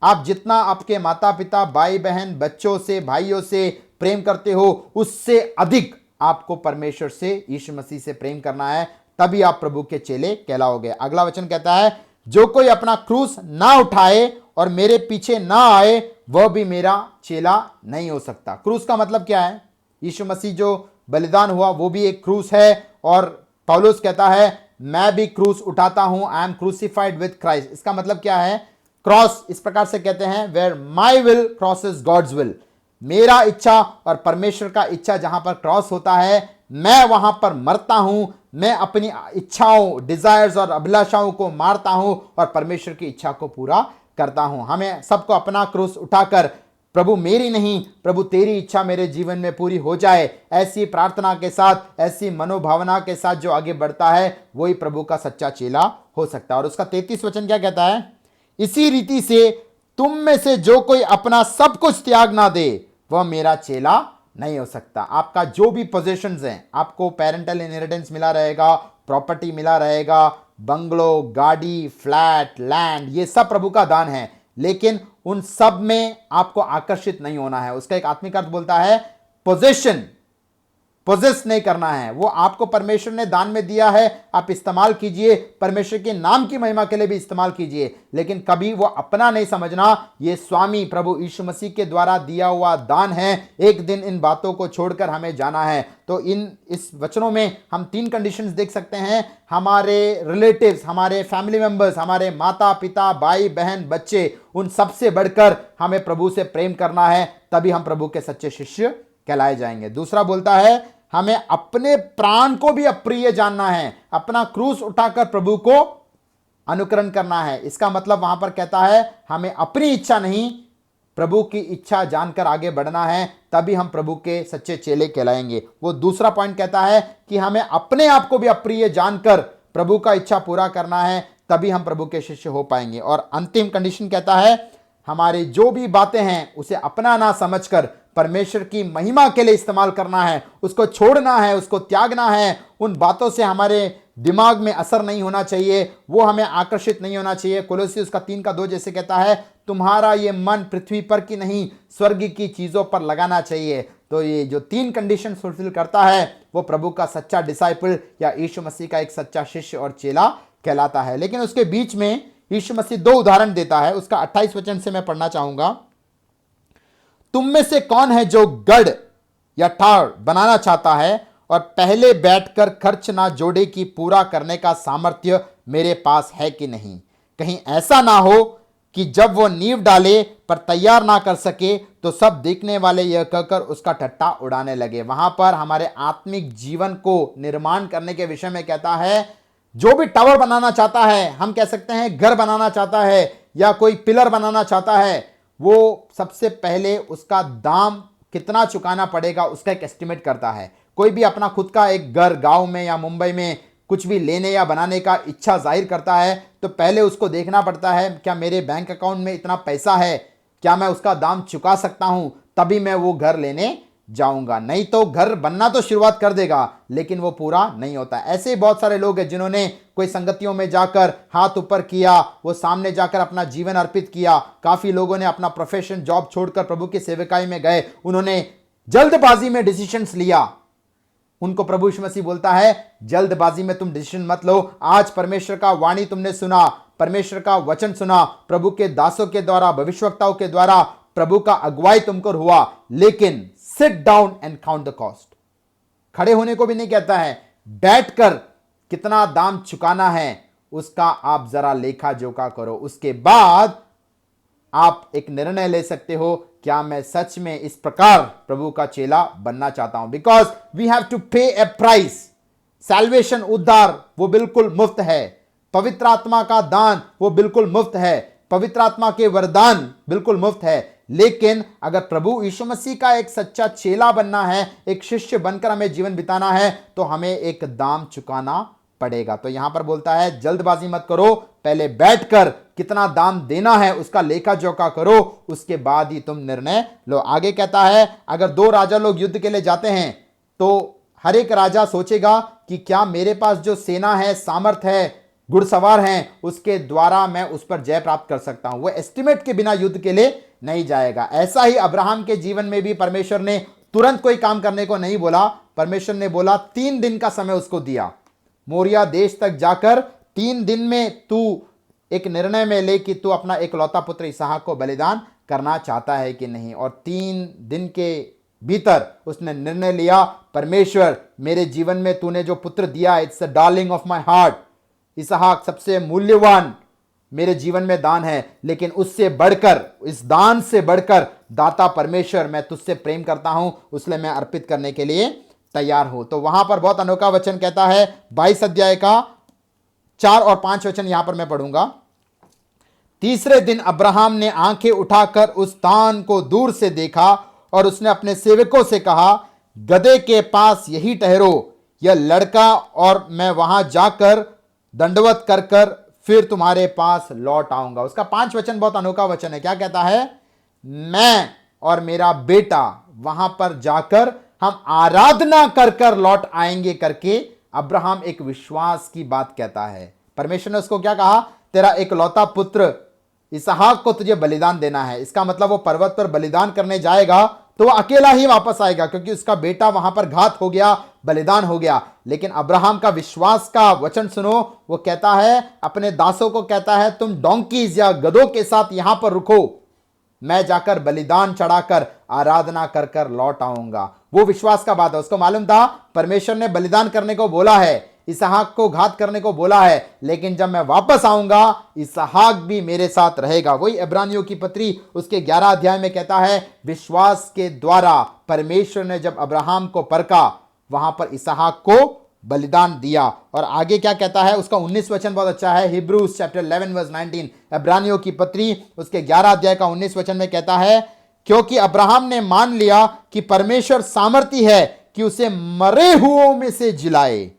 आप जितना आपके माता पिता, भाई बहन, बच्चों से, भाइयों से प्रेम करते हो, उससे अधिक आपको परमेश्वर से, यीशु मसीह से प्रेम करना है, तभी आप प्रभु के चेले कहलाओगे। अगला वचन कहता है, जो कोई अपना क्रूस ना उठाए और मेरे पीछे ना आए, वह भी मेरा चेला नहीं हो सकता। क्रूस का मतलब क्या है, यीशु मसीह जो बलिदान हुआ वो भी एक क्रूस है। और पौलुस कहता है, मैं भी क्रूस उठाता हूं, I am crucified with Christ. इसका मतलब क्या है, क्रॉस इस प्रकार से कहते हैं, where my will crosses God's will. मेरा इच्छा और परमेश्वर का इच्छा जहां पर क्रॉस होता है, मैं वहां पर मरता हूं, मैं अपनी इच्छाओं, डिजायर्स और अभिलाषाओं को मारता हूं और परमेश्वर की इच्छा को पूरा करता हूं। हमें सबको अपना क्रूस उठाकर, प्रभु मेरी नहीं, प्रभु तेरी इच्छा मेरे जीवन में पूरी हो जाए, ऐसी प्रार्थना के साथ, ऐसी मनोभावना के साथ जो आगे बढ़ता है, वही प्रभु का सच्चा चेला हो सकता है। और उसका 33 वचन क्या कहता है, इसी रीति से तुम में से जो कोई अपना सब कुछ त्याग ना दे, वह मेरा चेला नहीं हो सकता। आपका जो भी पोजेशंस हैं, आपको पेरेंटल इनहेरिटेंस मिला रहेगा, प्रॉपर्टी मिला रहेगा, बंगलो, गाड़ी, फ्लैट, लैंड, ये सब प्रभु का दान है, लेकिन उन सब में आपको आकर्षित नहीं होना है। उसका एक आत्मिक अर्थ बोलता है, पोजेशन, पोजेस नहीं करना है। वो आपको परमेश्वर ने दान में दिया है, आप इस्तेमाल कीजिए, परमेश्वर के नाम की महिमा के लिए भी इस्तेमाल कीजिए, लेकिन कभी वो अपना नहीं समझना। ये स्वामी प्रभु यीशु मसीह के द्वारा दिया हुआ दान है। एक दिन इन बातों को छोड़कर हमें जाना है। तो इस वचनों में हम 3 कंडीशंस देख सकते हैं। हमारे रिलेटिव्स, हमारे फैमिली मेंबर्स, हमारे माता पिता, भाई बहन, बच्चे, उन सबसे बढ़कर हमें प्रभु से प्रेम करना है, तभी हम प्रभु के सच्चे शिष्य कहलाए जाएंगे। दूसरा बोलता है, हमें अपने प्राण को भी अप्रिय जानना है, अपना क्रूस उठाकर प्रभु को अनुकरण करना है। इसका मतलब वहां पर कहता है, हमें अपनी इच्छा नहीं, प्रभु की इच्छा जानकर आगे बढ़ना है, तभी हम प्रभु के सच्चे चेले कहलाएंगे। वो दूसरा पॉइंट कहता है कि हमें अपने आप को भी अप्रिय जानकर प्रभु का इच्छा पूरा करना है, तभी हम प्रभु के शिष्य हो पाएंगे। और अंतिम कंडीशन कहता है, हमारी जो भी बातें हैं उसे अपना ना समझकर परमेश्वर की महिमा के लिए इस्तेमाल करना है, उसको छोड़ना है, उसको त्यागना है। उन बातों से हमारे दिमाग में असर नहीं होना चाहिए, वो हमें आकर्षित नहीं होना चाहिए। कोलोसियस उसका 3:2 जैसे कहता है, तुम्हारा ये मन पृथ्वी पर की नहीं स्वर्ग की चीजों पर लगाना चाहिए। तो ये जो 3 कंडीशन फुलफिल करता है वो प्रभु का सच्चा डिसाइपल या यीशु मसीह का एक सच्चा शिष्य और चेला कहलाता है। लेकिन उसके बीच में यीशु मसीह 2 उदाहरण देता है। उसका 28 वचन से मैं पढ़ना चाहूंगा। तुम में से कौन है जो गढ़ या टावर बनाना चाहता है और पहले बैठकर खर्च ना जोड़े कि पूरा करने का सामर्थ्य मेरे पास है कि नहीं? कहीं ऐसा ना हो कि जब वो नींव डाले पर तैयार ना कर सके तो सब देखने वाले यह कहकर उसका ठट्ठा उड़ाने लगे। वहां पर हमारे आत्मिक जीवन को निर्माण करने के विषय में कहता है, जो भी टावर बनाना चाहता है, हम कह सकते हैं घर बनाना चाहता है या कोई पिलर बनाना चाहता है, वो सबसे पहले उसका दाम कितना चुकाना पड़ेगा उसका एक एस्टिमेट करता है। कोई भी अपना खुद का एक घर गांव में या मुंबई में कुछ भी लेने या बनाने का इच्छा जाहिर करता है तो पहले उसको देखना पड़ता है, क्या मेरे बैंक अकाउंट में इतना पैसा है, क्या मैं उसका दाम चुका सकता हूं, तभी मैं वो घर लेने जाऊंगा। नहीं तो घर बनना तो शुरुआत कर देगा लेकिन वो पूरा नहीं होता। ऐसे ही बहुत सारे लोग हैं जिन्होंने कोई संगतियों में जाकर हाथ ऊपर किया, वो सामने जाकर अपना जीवन अर्पित किया। काफी लोगों ने अपना प्रोफेशन जॉब छोड़कर प्रभु की सेवकाई में गए, उन्होंने जल्दबाजी में डिसीजंस लिया। उनको प्रभु यीशु मसीह बोलता है, जल्दबाजी में तुम डिसीजन मत लो। आज परमेश्वर का वाणी तुमने सुना, परमेश्वर का वचन सुना, प्रभु के दासों के द्वारा, भविष्यवक्ताओं के द्वारा प्रभु का अगुवाई तुमको हुआ, लेकिन sit down and count the cost. खड़े होने को भी नहीं कहता है, बैठकर कितना दाम चुकाना है उसका आप जरा लेखा जोखा करो। उसके बाद आप एक निर्णय ले सकते हो, क्या मैं सच में इस प्रकार प्रभु का चेला बनना चाहता हूं। बिकॉज वी हैव टू पे ए प्राइस। सैल्वेशन, उद्धार, वो बिल्कुल मुफ्त है। पवित्र आत्मा का दान वो बिल्कुल मुफ्त है। पवित्र आत्मा के वरदान बिल्कुल मुफ्त है। लेकिन अगर प्रभु यीशु मसीह का एक सच्चा चेला बनना है, एक शिष्य बनकर हमें जीवन बिताना है, तो हमें एक दाम चुकाना पड़ेगा। तो यहां पर बोलता है, जल्दबाजी मत करो, पहले बैठकर कितना दाम देना है उसका लेखा जोखा करो, उसके बाद ही तुम निर्णय लो। आगे कहता है, अगर 2 राजा लोग युद्ध के लिए जाते हैं तो हर एक राजा सोचेगा कि क्या मेरे पास जो सेना है, सामर्थ है, घुड़सवार हैं, उसके द्वारा मैं उस पर जय प्राप्त कर सकता हूं। वो एस्टिमेट के बिना युद्ध के लिए नहीं जाएगा। ऐसा ही अब्राहम के जीवन में भी परमेश्वर ने तुरंत कोई काम करने को नहीं बोला। परमेश्वर ने बोला 3 दिन का समय उसको दिया। मोरिया देश तक जाकर 3 दिन में तू एक निर्णय में ले कि तू अपना एकलौता पुत्र इसहाक को बलिदान करना चाहता है कि नहीं। और 3 दिन के भीतर उसने निर्णय लिया, परमेश्वर मेरे जीवन में तूने जो पुत्र दिया, it's the darling of my heart. इसहाक सबसे मूल्यवान मेरे जीवन में दान है, लेकिन उससे बढ़कर, इस दान से बढ़कर दाता परमेश्वर, मैं तुझसे प्रेम करता हूं, उसलिए मैं अर्पित करने के लिए तैयार हूं। तो वहां पर बहुत अनोखा वचन कहता है, 22 अध्याय का 4 और 5 वचन यहां पर मैं पढ़ूंगा। तीसरे दिन अब्राहम ने आंखें उठाकर उस स्थान को दूर से देखा और उसने अपने सेवकों से कहा, गधे के पास यही ठहरो, यह लड़का और मैं वहां जाकर दंडवत कर कर फिर तुम्हारे पास लौट आऊंगा। उसका 5 वचन बहुत अनोखा वचन है। क्या कहता है? मैं और मेरा बेटा वहां पर जाकर हम आराधना कर कर लौट आएंगे करके अब्राहम एक विश्वास की बात कहता है। परमेश्वर ने उसको क्या कहा? तेरा एकलौता पुत्र इसहाक को तुझे बलिदान देना है। इसका मतलब वो पर्वत पर बलिदान करने जाएगा तो वो अकेला ही वापस आएगा, क्योंकि उसका बेटा वहां पर घात हो गया, बलिदान हो गया। लेकिन अब्राहम का विश्वास का वचन सुनो, वो कहता है, अपने दासों को कहता है, तुम डोंकीज या गधों के साथ यहां पर रुको, मैं जाकर बलिदान चढ़ाकर आराधना कर कर लौट आऊंगा। वो विश्वास का बात है। उसको मालूम था परमेश्वर ने बलिदान करने को बोला है, इसहाक को घात करने को बोला है, लेकिन जब मैं वापस आऊंगा इसहाक भी मेरे साथ रहेगा। वही इब्रानियों की पत्री उसके 11 अध्याय में कहता है, विश्वास के द्वारा परमेश्वर ने जब अब्राहम को परखा, वहां पर इसहाक को बलिदान दिया। और आगे क्या कहता है? उसका 19 वचन बहुत अच्छा है। हिब्रूज चैप्टर 11 वर्स 19, इब्रानियों की पत्री उसके 11 अध्याय का 19 वचन में कहता है, क्योंकि अब्राहम ने मान लिया कि परमेश्वर सामर्थी है कि उसे मरे हुओं में से जिलाए,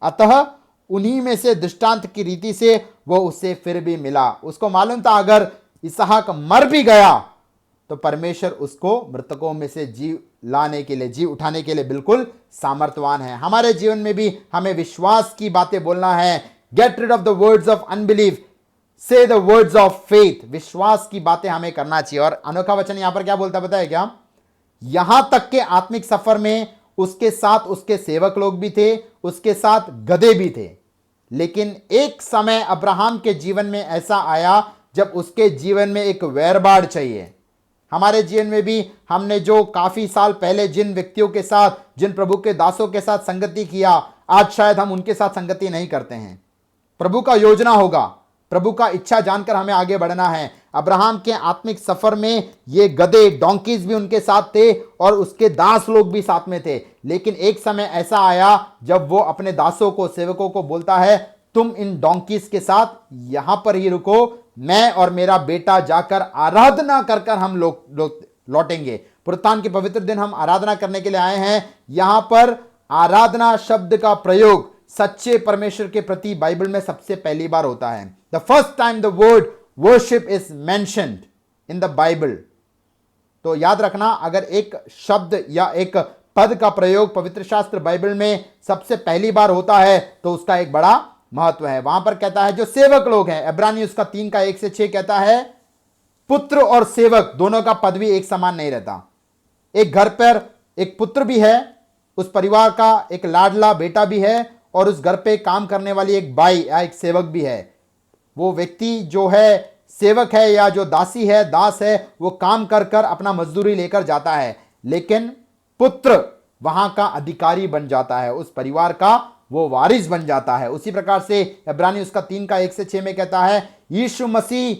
अतः उन्हीं में से दृष्टांत की रीति से वो उसे फिर भी मिला। उसको मालूम था, अगर इसहाक मर भी गया तो परमेश्वर उसको मृतकों में से जी लाने के लिए, जी उठाने के लिए बिल्कुल सामर्थ्यवान है। हमारे जीवन में भी हमें विश्वास की बातें बोलना है। Get rid of the words of unbelieve, say the words of faith. विश्वास की बातें हमें करना चाहिए। और अनोखा वचन यहां पर क्या बोलता है पता है क्या? यहां तक के आत्मिक सफर में उसके साथ उसके सेवक लोग भी थे, उसके साथ गधे भी थे। लेकिन एक समय अब्राहम के जीवन में ऐसा आया जब उसके जीवन में एक वैरबाड़ चाहिए। हमारे जीवन में भी हमने जो काफी साल पहले जिन व्यक्तियों के साथ, जिन प्रभु के दासों के साथ संगति किया, आज शायद हम उनके साथ संगति नहीं करते हैं। प्रभु का योजना होगा, प्रभु का इच्छा जानकर हमें आगे बढ़ना है। अब्राहम के आत्मिक सफर में ये गधे, डोंकीज भी उनके साथ थे और उसके दास लोग भी साथ में थे। लेकिन एक समय ऐसा आया जब वो अपने दासों को, सेवकों को बोलता है, तुम इन डोंकीज के साथ यहां पर ही रुको, मैं और मेरा बेटा जाकर आराधना कर कर हम लोग लौटेंगे। पुरुषार्थी के पवित्र दिन हम आराधना करने के लिए आए हैं। यहां पर आराधना शब्द का प्रयोग सच्चे परमेश्वर के प्रति बाइबल में सबसे पहली बार होता है। The first time the word worship is mentioned in the Bible. तो याद रखना, अगर एक शब्द या एक पद का प्रयोग पवित्र शास्त्र बाइबल में सबसे पहली बार होता है तो उसका एक बड़ा महत्व है। वहां पर कहता है जो सेवक लोग हैं, इब्रानी उसका 3 का 1 से 6 कहता है, पुत्र और सेवक दोनों का पद भी एक समान नहीं रहता। एक घर पर एक पुत्र भी है, उस परिवार का एक लाडला बेटा भी है, और उस घर पे काम करने वाली एक बाई या एक सेवक भी है। वो व्यक्ति जो है सेवक है या जो दासी है, दास है, वो काम कर कर अपना मजदूरी लेकर जाता है। लेकिन पुत्र वहां का अधिकारी बन जाता है, उस परिवार का वो वारिस बन जाता है। उसी प्रकार से इब्रानी उसका 3 का 1 से 6 में कहता है, यीशु मसीह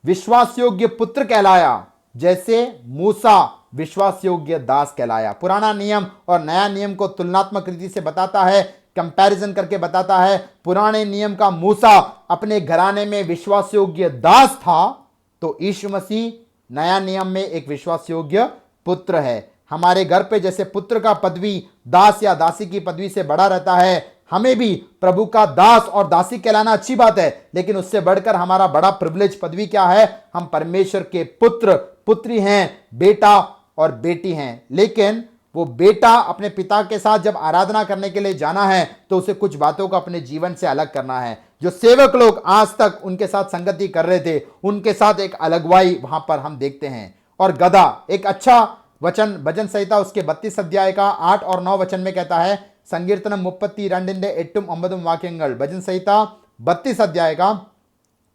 विश्वास योग्य पुत्र कहलाया जैसे मूसा विश्वास योग्य दास कहलाया। पुराना नियम और नया नियम को तुलनात्मक रीति से बताता है, कंपैरिजन करके बताता है। पुराने नियम का मूसा अपने घराने में विश्वास योग्य दास था, तो यीशु मसीह नया नियम में एक विश्वास योग्य पुत्र है। हमारे घर पे जैसे पुत्र का पदवी दास या दासी की पदवी से बड़ा रहता है, हमें भी प्रभु का दास और दासी कहलाना अच्छी बात है। लेकिन उससे बढ़कर हमारा बड़ा प्रिविलेज पदवी क्या है? हम परमेश्वर के पुत्र पुत्री हैं, बेटा और बेटी हैं। लेकिन वो बेटा अपने पिता के साथ जब आराधना करने के लिए जाना है तो उसे कुछ बातों को अपने जीवन से अलग करना है। जो सेवक लोग आज तक उनके साथ संगति कर रहे थे, उनके साथ एक अलगवाई वहां पर हम देखते हैं। और गधा, एक अच्छा वचन भजन संहिता उसके 32 अध्याय का 8 और 9 वचन में कहता है, संकीर्तनम 32 8 वाक्यंगल, भजन संहिता 32 अध्याय का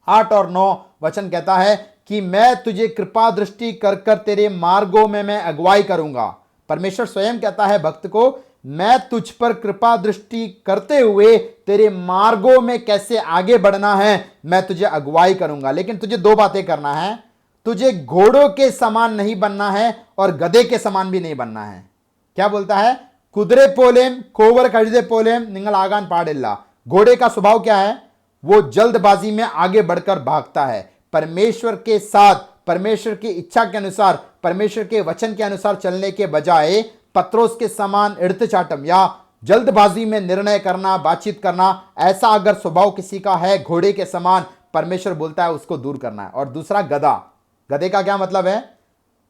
8 और 9 वचन कहता है कि मैं तुझे कृपा दृष्टि कर कर तेरे मार्गों में मैं अगुवाई करूंगा। परमेश्वर स्वयं कहता है भक्त को, मैं तुझ पर कृपा दृष्टि करते हुए तेरे मार्गों में कैसे आगे बढ़ना है मैं तुझे अगुवाई करूंगा। लेकिन तुझे 2 बातें करना है, तुझे घोड़ों के समान नहीं बनना है और गधे के समान भी नहीं बनना है। क्या बोलता है? कुदरे पोलेम कोवर खरीदे पोलेम निंगल आगान पाडिल्ला। घोड़े का स्वभाव क्या है? वो जल्दबाजी में आगे बढ़कर भागता है। परमेश्वर के साथ, परमेश्वर की इच्छा के अनुसार, परमेश्वर के वचन के अनुसार चलने के बजाय पत्रोस के समान इर्तचाटम या जल्दबाजी में निर्णय करना, बातचीत करना, ऐसा अगर स्वभाव किसी का है घोड़े के समान, परमेश्वर बोलता है उसको दूर करना है। और दूसरा गधा, गधे का क्या मतलब है?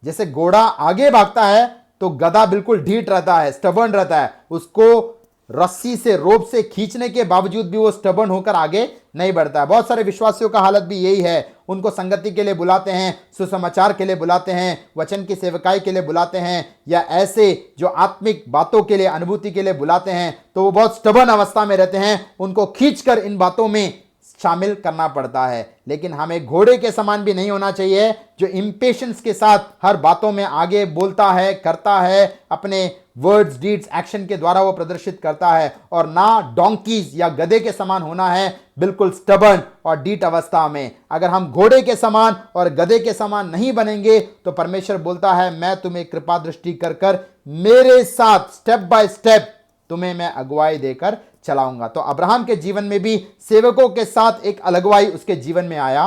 जैसे घोड़ा आगे भागता है तो गधा बिल्कुल ढीठ रहता है, स्टबर्न रहता है। उसको रस्सी से, रोप से खींचने के बावजूद भी वो स्टबर्न होकर आगे नहीं बढ़ता है। बहुत सारे विश्वासियों का हालत भी यही है। उनको संगति के लिए बुलाते हैं, सुसमाचार के लिए बुलाते हैं, वचन की सेवकाई के लिए बुलाते हैं, या ऐसे जो आत्मिक बातों के लिए, अनुभूति के लिए बुलाते हैं, तो वो बहुत स्टबर्न अवस्था में रहते हैं। उनको खींचकर इन बातों में शामिल करना पड़ता है। लेकिन हमें घोड़े के समान भी नहीं होना चाहिए जो इंपेशेंस के साथ हर बातों में आगे बोलता है, करता है, अपने वर्ड्स, डीड्स, एक्शन के द्वारा वो प्रदर्शित करता है। और ना डोंकीज या गधे के समान होना है, बिल्कुल स्टबर्न और डीठ अवस्था में। अगर हम घोड़े के समान और गधे के समान नहीं बनेंगे तो परमेश्वर बोलता है, मैं तुम्हें कृपा दृष्टि कर कर मेरे साथ स्टेप बाय स्टेप तुम्हें मैं अगुवाई देकर चलाऊंगा। तो अब्राहम के जीवन में भी सेवकों के साथ एक अलगवाई उसके जीवन में आया।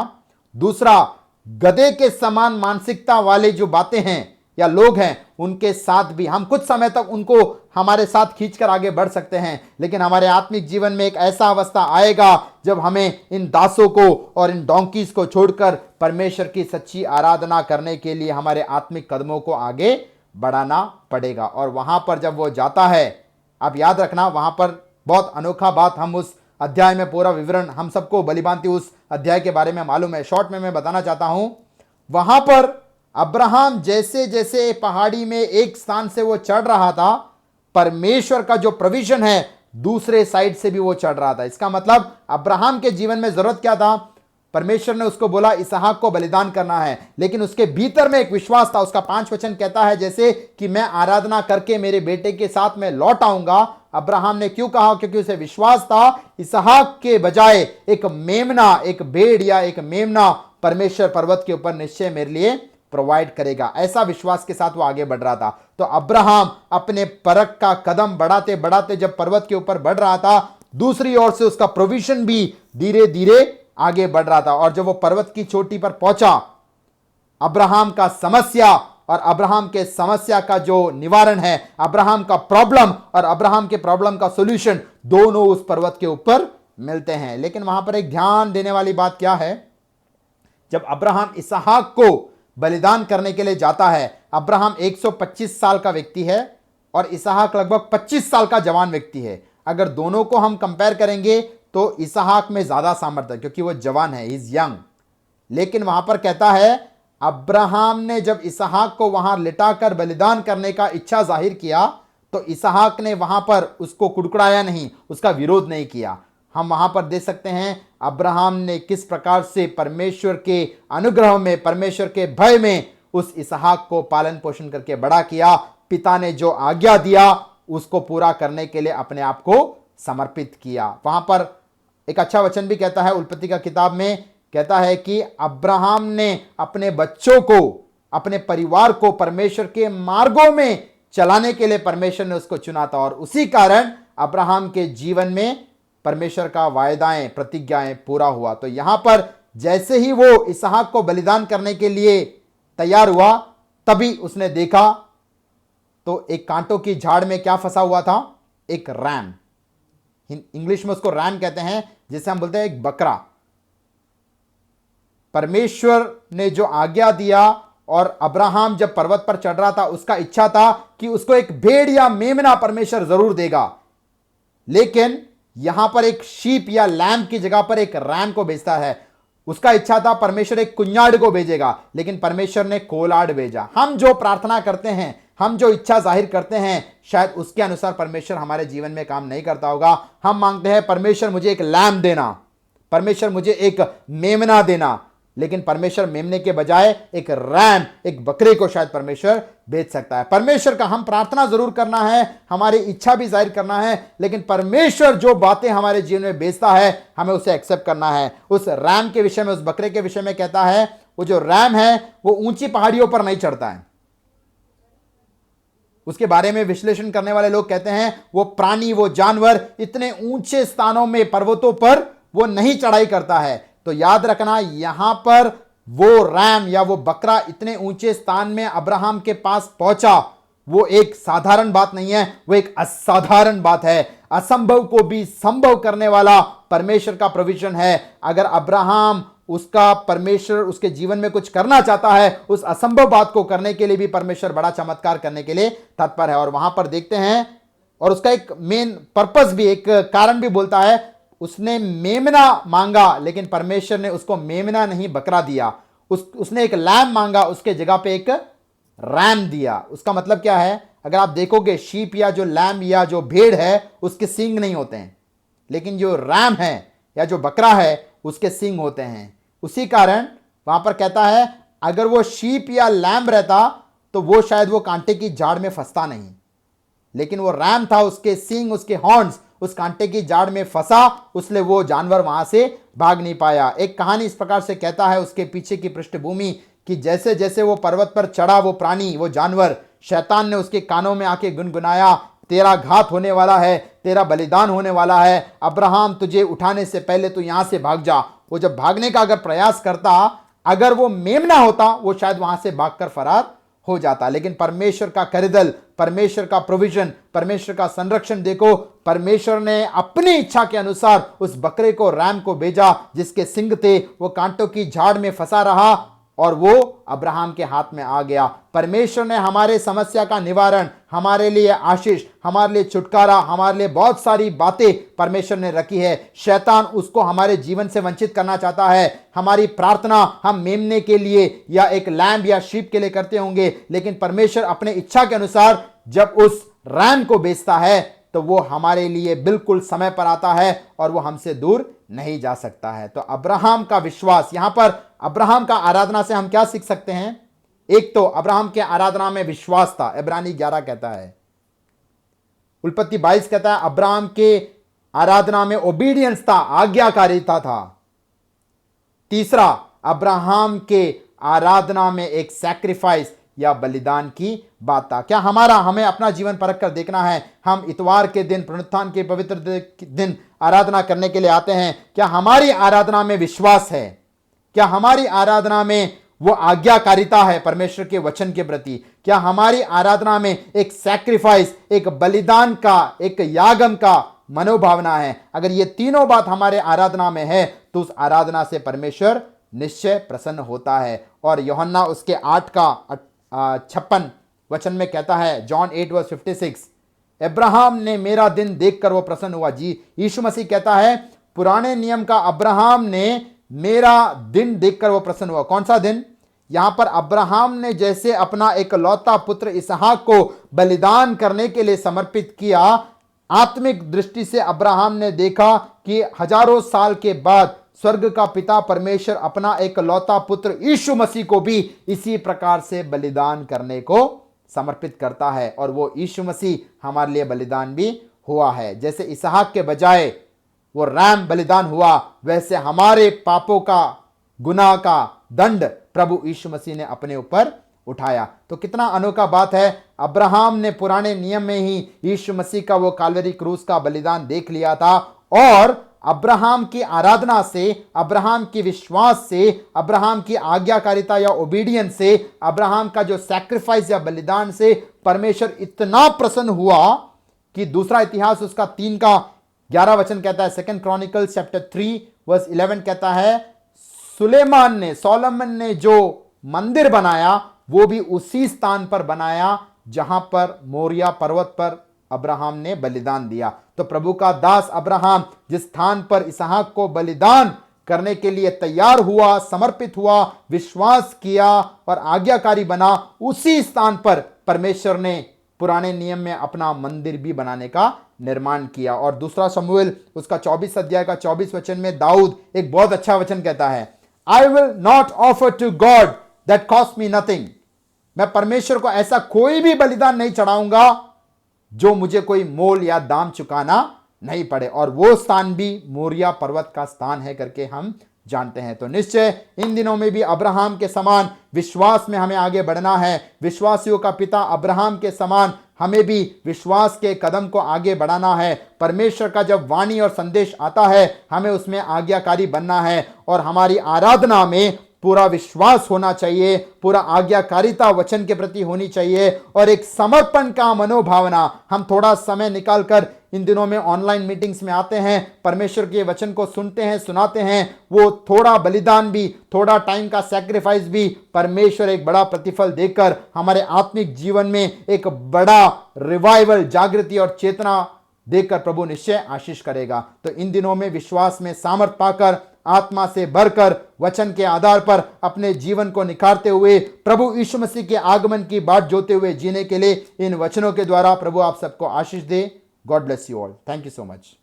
दूसरा, गधे के समान मानसिकता वाले जो बातें हैं या लोग हैं उनके साथ भी हम कुछ समय तक उनको हमारे साथ खींचकर आगे बढ़ सकते हैं, लेकिन हमारे आत्मिक जीवन में एक ऐसा अवस्था आएगा जब हमें इन दासों को और इन डोंकीज को छोड़कर परमेश्वर की सच्ची आराधना करने के लिए हमारे आत्मिक कदमों को आगे बढ़ाना पड़ेगा। और वहां पर जब वो जाता है, आप याद रखना वहां पर बहुत अनोखा बात, हम उस अध्याय में पूरा विवरण हम सबको भलीभांति उस अध्याय के बारे में मालूम है, शॉर्ट में मैं बताना चाहता हूं। वहां पर अब्राहम जैसे जैसे पहाड़ी में एक स्थान से वो चढ़ रहा था, परमेश्वर का जो प्रोविजन है दूसरे साइड से भी वो चढ़ रहा था। इसका मतलब अब्राहम के जीवन में जरूरत क्या था? परमेश्वर ने उसको बोला इसहाक को बलिदान करना है, लेकिन उसके भीतर में एक विश्वास था। उसका 5 वचन कहता है जैसे कि मैं आराधना करके मेरे बेटे के साथ में लौट आऊंगा। अब्राहम ने क्यों कहा? क्योंकि उसे विश्वास था इसहाक के बजाय एक मेमना, एक भेड़ या एक मेमना परमेश्वर पर्वत के ऊपर निश्चय मेरे लिए प्रोवाइड करेगा। ऐसा विश्वास के साथ वो आगे बढ़ रहा था। तो अब्राहम अपने परख का कदम बढ़ाते बढ़ाते जब पर्वत के ऊपर बढ़ रहा था, दूसरी ओर से उसका प्रोविजन भी धीरे धीरे आगे बढ़ रहा था। और जब वो पर्वत की चोटी पर पहुंचा, अब्राहम का समस्या और अब्राहम के समस्या का जो निवारण है, अब्राहम का प्रॉब्लम और अब्राहम के प्रॉब्लम का सॉल्यूशन, दोनों उस पर्वत के ऊपर मिलते हैं। लेकिन वहां पर एक ध्यान देने वाली बात क्या है? जब अब्राहम इसहाक को बलिदान करने के लिए जाता है, अब्राहम 125 साल का व्यक्ति है और इसहाक लगभग 25 साल का जवान व्यक्ति है। अगर दोनों को हम कंपेयर करेंगे तो इसहाक में ज्यादा सामर्थ्य है क्योंकि वो जवान है, इज यंग। लेकिन वहां पर कहता है अब्राहम ने जब इसहाक को वहां लिटाकर बलिदान करने का इच्छा जाहिर किया तो इसहाक ने वहां पर उसको कुड़कुड़ाया नहीं, उसका विरोध नहीं किया। हम वहां पर देख सकते हैं अब्राहम ने किस प्रकार से परमेश्वर के अनुग्रह में, परमेश्वर के भय में उस इसहाक को पालन पोषण करके बड़ा किया। पिता ने जो आज्ञा दिया उसको पूरा करने के लिए अपने आप को समर्पित किया। वहां पर एक अच्छा वचन भी कहता है, उत्पत्ति का किताब में कहता है कि अब्राहम ने अपने बच्चों को, अपने परिवार को परमेश्वर के मार्गों में चलाने के लिए परमेश्वर ने उसको चुना था। और उसी कारण अब्राहम के जीवन में परमेश्वर का वायदाएं, प्रतिज्ञाएं पूरा हुआ। तो यहां पर जैसे ही वो इसहाक को बलिदान करने के लिए तैयार हुआ, तभी उसने देखा तो एक कांटों की झाड़ में क्या फंसा हुआ था? एक रैम। इंग्लिश में उसको रैम कहते हैं, जिसे हम बोलते हैं एक बकरा। परमेश्वर ने जो आज्ञा दिया और अब्राहम जब पर्वत पर चढ़ रहा था, उसका इच्छा था कि उसको एक भेड़ या मेमना परमेश्वर जरूर देगा, लेकिन यहां पर एक शीप या लैम्प की जगह पर एक रैम को भेजता है। उसका इच्छा था परमेश्वर एक कुഞ്ഞാड़ को भेजेगा, लेकिन परमेश्वर ने कोलाड़ भेजा। हम जो प्रार्थना करते हैं, हम जो इच्छा जाहिर करते हैं, शायद उसके अनुसार परमेश्वर हमारे जीवन में काम नहीं करता होगा। हम मांगते हैं परमेश्वर मुझे एक लैम्प देना, परमेश्वर मुझे एक मेमना देना, लेकिन परमेश्वर मेमने के बजाय एक रैम, एक बकरे को शायद परमेश्वर भेज सकता है। परमेश्वर का हम प्रार्थना जरूर करना है, हमारी इच्छा भी जाहिर करना है, लेकिन परमेश्वर जो बातें हमारे जीवन में भेजता है हमें उसे एक्सेप्ट करना है। उस रैम के विषय में, उस बकरे के विषय में कहता है, वो जो रैम है वो ऊंची पहाड़ियों पर नहीं चढ़ता है। उसके बारे में विश्लेषण करने वाले लोग कहते हैं वो प्राणी, वो जानवर इतने ऊंचे स्थानों में, पर्वतों पर वो नहीं चढ़ाई करता है। तो याद रखना, यहां पर वो रैम या वो बकरा इतने ऊंचे स्थान में अब्राहम के पास पहुंचा, वो एक साधारण बात नहीं है, वो एक असाधारण बात है। असंभव को भी संभव करने वाला परमेश्वर का प्रोविजन है। अगर अब्राहम उसका परमेश्वर उसके जीवन में कुछ करना चाहता है, उस असंभव बात को करने के लिए भी परमेश्वर बड़ा चमत्कार करने के लिए तत्पर है। और वहां पर देखते हैं, और उसका एक मेन पर्पस भी, एक कारण भी बोलता है, उसने मेमना मांगा लेकिन परमेश्वर ने उसको मेमना नहीं बकरा दिया। उसने एक लैम मांगा, उसके जगह पे एक रैम दिया। उसका मतलब क्या है? अगर आप देखोगे शीप या जो लैम या जो भेड़ है उसके सींग नहीं होते हैं, लेकिन जो रैम है या जो बकरा है उसके सींग होते हैं। उसी कारण वहां पर कहता है अगर वो शीप या लैम रहता तो वो शायद वो कांटे की झाड़ में फंसता नहीं, लेकिन वो रैम था, उसके सींग, उसके हॉर्न्स उस कांटे की झाड़ में फंसा, उसने वो जानवर वहां से भाग नहीं पाया। एक कहानी इस प्रकार से कहता है उसके पीछे की पृष्ठभूमि कि जैसे जैसे वो पर्वत पर चढ़ा, वो प्राणी, वो जानवर, शैतान ने उसके कानों में आके गुनगुनाया, तेरा घात होने वाला है, तेरा बलिदान होने वाला है, अब्राहम तुझे उठाने से पहले तू यहां से भाग जा। वो जब भागने का अगर प्रयास करता, अगर वो मेमना होता वो शायद वहां से भागकर फरार हो जाता। लेकिन परमेश्वर का करिदल, परमेश्वर का प्रोविजन, परमेश्वर का संरक्षण देखो, परमेश्वर ने अपनी इच्छा के अनुसार उस बकरे को, रैम को भेजा जिसके सिंग थे, वो कांटों की झाड़ में फंसा रहा और वो अब्राहम के हाथ में आ गया। परमेश्वर ने हमारे समस्या का निवारण, हमारे लिए आशीष, हमारे लिए छुटकारा, हमारे लिए बहुत सारी बातें परमेश्वर ने रखी है। शैतान उसको हमारे जीवन से वंचित करना चाहता है। हमारी प्रार्थना हम मेमने के लिए या एक लैम्ब या शीप के लिए करते होंगे, लेकिन परमेश्वर अपने इच्छा के अनुसार जब उस रैम को बेचता है तो वो हमारे लिए बिल्कुल समय पर आता है और वो हमसे दूर नहीं जा सकता है। तो अब्राहम का विश्वास, यहां पर अब्राहम का आराधना से हम क्या सीख सकते हैं? एक तो अब्राहम के आराधना में विश्वास था, इब्रानी 11 कहता है। उल्पत्ति 22 कहता है अब्राहम के आराधना में ओबीडियंस था, आज्ञाकारिता था। तीसरा, अब्राहम के आराधना में एक सैक्रिफाइस या बलिदान की बात था। क्या हमें अपना जीवन परख कर देखना है? हम इतवार के दिन, पुनरुत्थान के पवित्र दिन आराधना करने के लिए आते हैं। क्या हमारी आराधना में विश्वास है? क्या हमारी आराधना में वो आज्ञाकारिता है परमेश्वर के वचन के प्रति? क्या हमारी आराधना में एक सैक्रिफाइस, एक बलिदान का, एक यागम का मनोभावना है? अगर ये तीनों बात हमारे आराधना में है तो उस आराधना से परमेश्वर निश्चय प्रसन्न होता है। और यूहन्ना उसके 8 का 56 वचन में कहता है, जॉन 8:56, अब्राहम ने मेरा दिन देखकर वो प्रसन्न हुआ। जी, यीशु मसीह कहता है पुराने नियम का अब्राहम ने मेरा दिन देखकर वो प्रसन्न हुआ। कौन सा दिन? यहां पर अब्राहम ने जैसे अपना एक लौता पुत्र इसहाक को बलिदान करने के लिए समर्पित किया, आत्मिक दृष्टि से अब्राहम ने देखा कि हजारों साल के बाद स्वर्ग का पिता परमेश्वर अपना एक लौता पुत्र यीशु मसीह को भी इसी प्रकार से बलिदान करने को समर्पित करता है। और वो यीशु मसीह हमारे लिए बलिदान भी हुआ है। जैसे इसहाक के बजाय वो रैम बलिदान हुआ, वैसे हमारे पापों का, गुनाह का दंड प्रभु यीशु मसीह ने अपने ऊपर उठाया। तो कितना अनोखा बात है। अब्राहम ने पुराने नियम में ही यीशु मसीह का वो काल्वरी क्रूस का बलिदान देख लिया था, और अब्राहम की आराधना से, अब्राहम की विश्वास से, अब्राहम की आज्ञाकारिता या ओबीडियंस से, अब्राहम का जो सैक्रिफाइस या बलिदान से परमेश्वर इतना प्रसन्न हुआ कि दूसरा इतिहास उसका 3 का 11 वचन कहता है, 2 क्रॉनिकल्स चैप्टर 3:11 कहता है, सोलोमन ने जो मंदिर बनाया वो भी उसी स्थान पर बनाया जहां पर मोरिया पर्वत पर अब्राहम ने बलिदान दिया। तो प्रभु का दास अब्राहम जिस स्थान पर इसहाक को बलिदान करने के लिए तैयार हुआ, समर्पित हुआ, विश्वास किया और आज्ञाकारी बना, उसी स्थान पर परमेश्वर ने पुराने नियम में अपना मंदिर भी बनाने का निर्माण किया। और दूसरा शमूएल उसका 24 अध्याय का 24 वचन में दाऊद एक बहुत अच्छा वचन कहता है, I will not offer to God that cost me nothing. मैं परमेश्वर को ऐसा कोई भी बलिदान नहीं चढ़ाऊंगा जो मुझे कोई मोल या दाम चुकाना नहीं पड़े। और वो स्थान भी मोरिया पर्वत का स्थान है करके हम जानते हैं। तो निश्चय इन दिनों में भी अब्राहम के समान विश्वास में हमें आगे बढ़ना है। विश्वासियों का पिता अब्राहम के समान हमें भी विश्वास के कदम को आगे बढ़ाना है। परमेश्वर का जब वाणी और संदेश आता है हमें उसमें आज्ञाकारी बनना है, और हमारी आराधना में पूरा विश्वास होना चाहिए, पूरा आज्ञाकारिता वचन के प्रति होनी चाहिए, और एक समर्पण का मनोभावना। हम थोड़ा समय निकालकर इन दिनों में ऑनलाइन मीटिंग्स में आते हैं, परमेश्वर के वचन को सुनते हैं, सुनाते हैं, वो थोड़ा बलिदान भी, थोड़ा टाइम का सैक्रिफाइस भी परमेश्वर एक बड़ा प्रतिफल देकर हमारे आत्मिक जीवन में एक बड़ा रिवाइवल, जागृति और चेतना देकर प्रभु निश्चय आशीष करेगा। तो इन दिनों में विश्वास में सामर्थ पाकर, आत्मा से भरकर, वचन के आधार पर अपने जीवन को निखारते हुए, प्रभु यीशु मसीह के आगमन की बाट जोते हुए जीने के लिए इन वचनों के द्वारा प्रभु आप सबको आशीष दे। God bless you all. Thank you so much.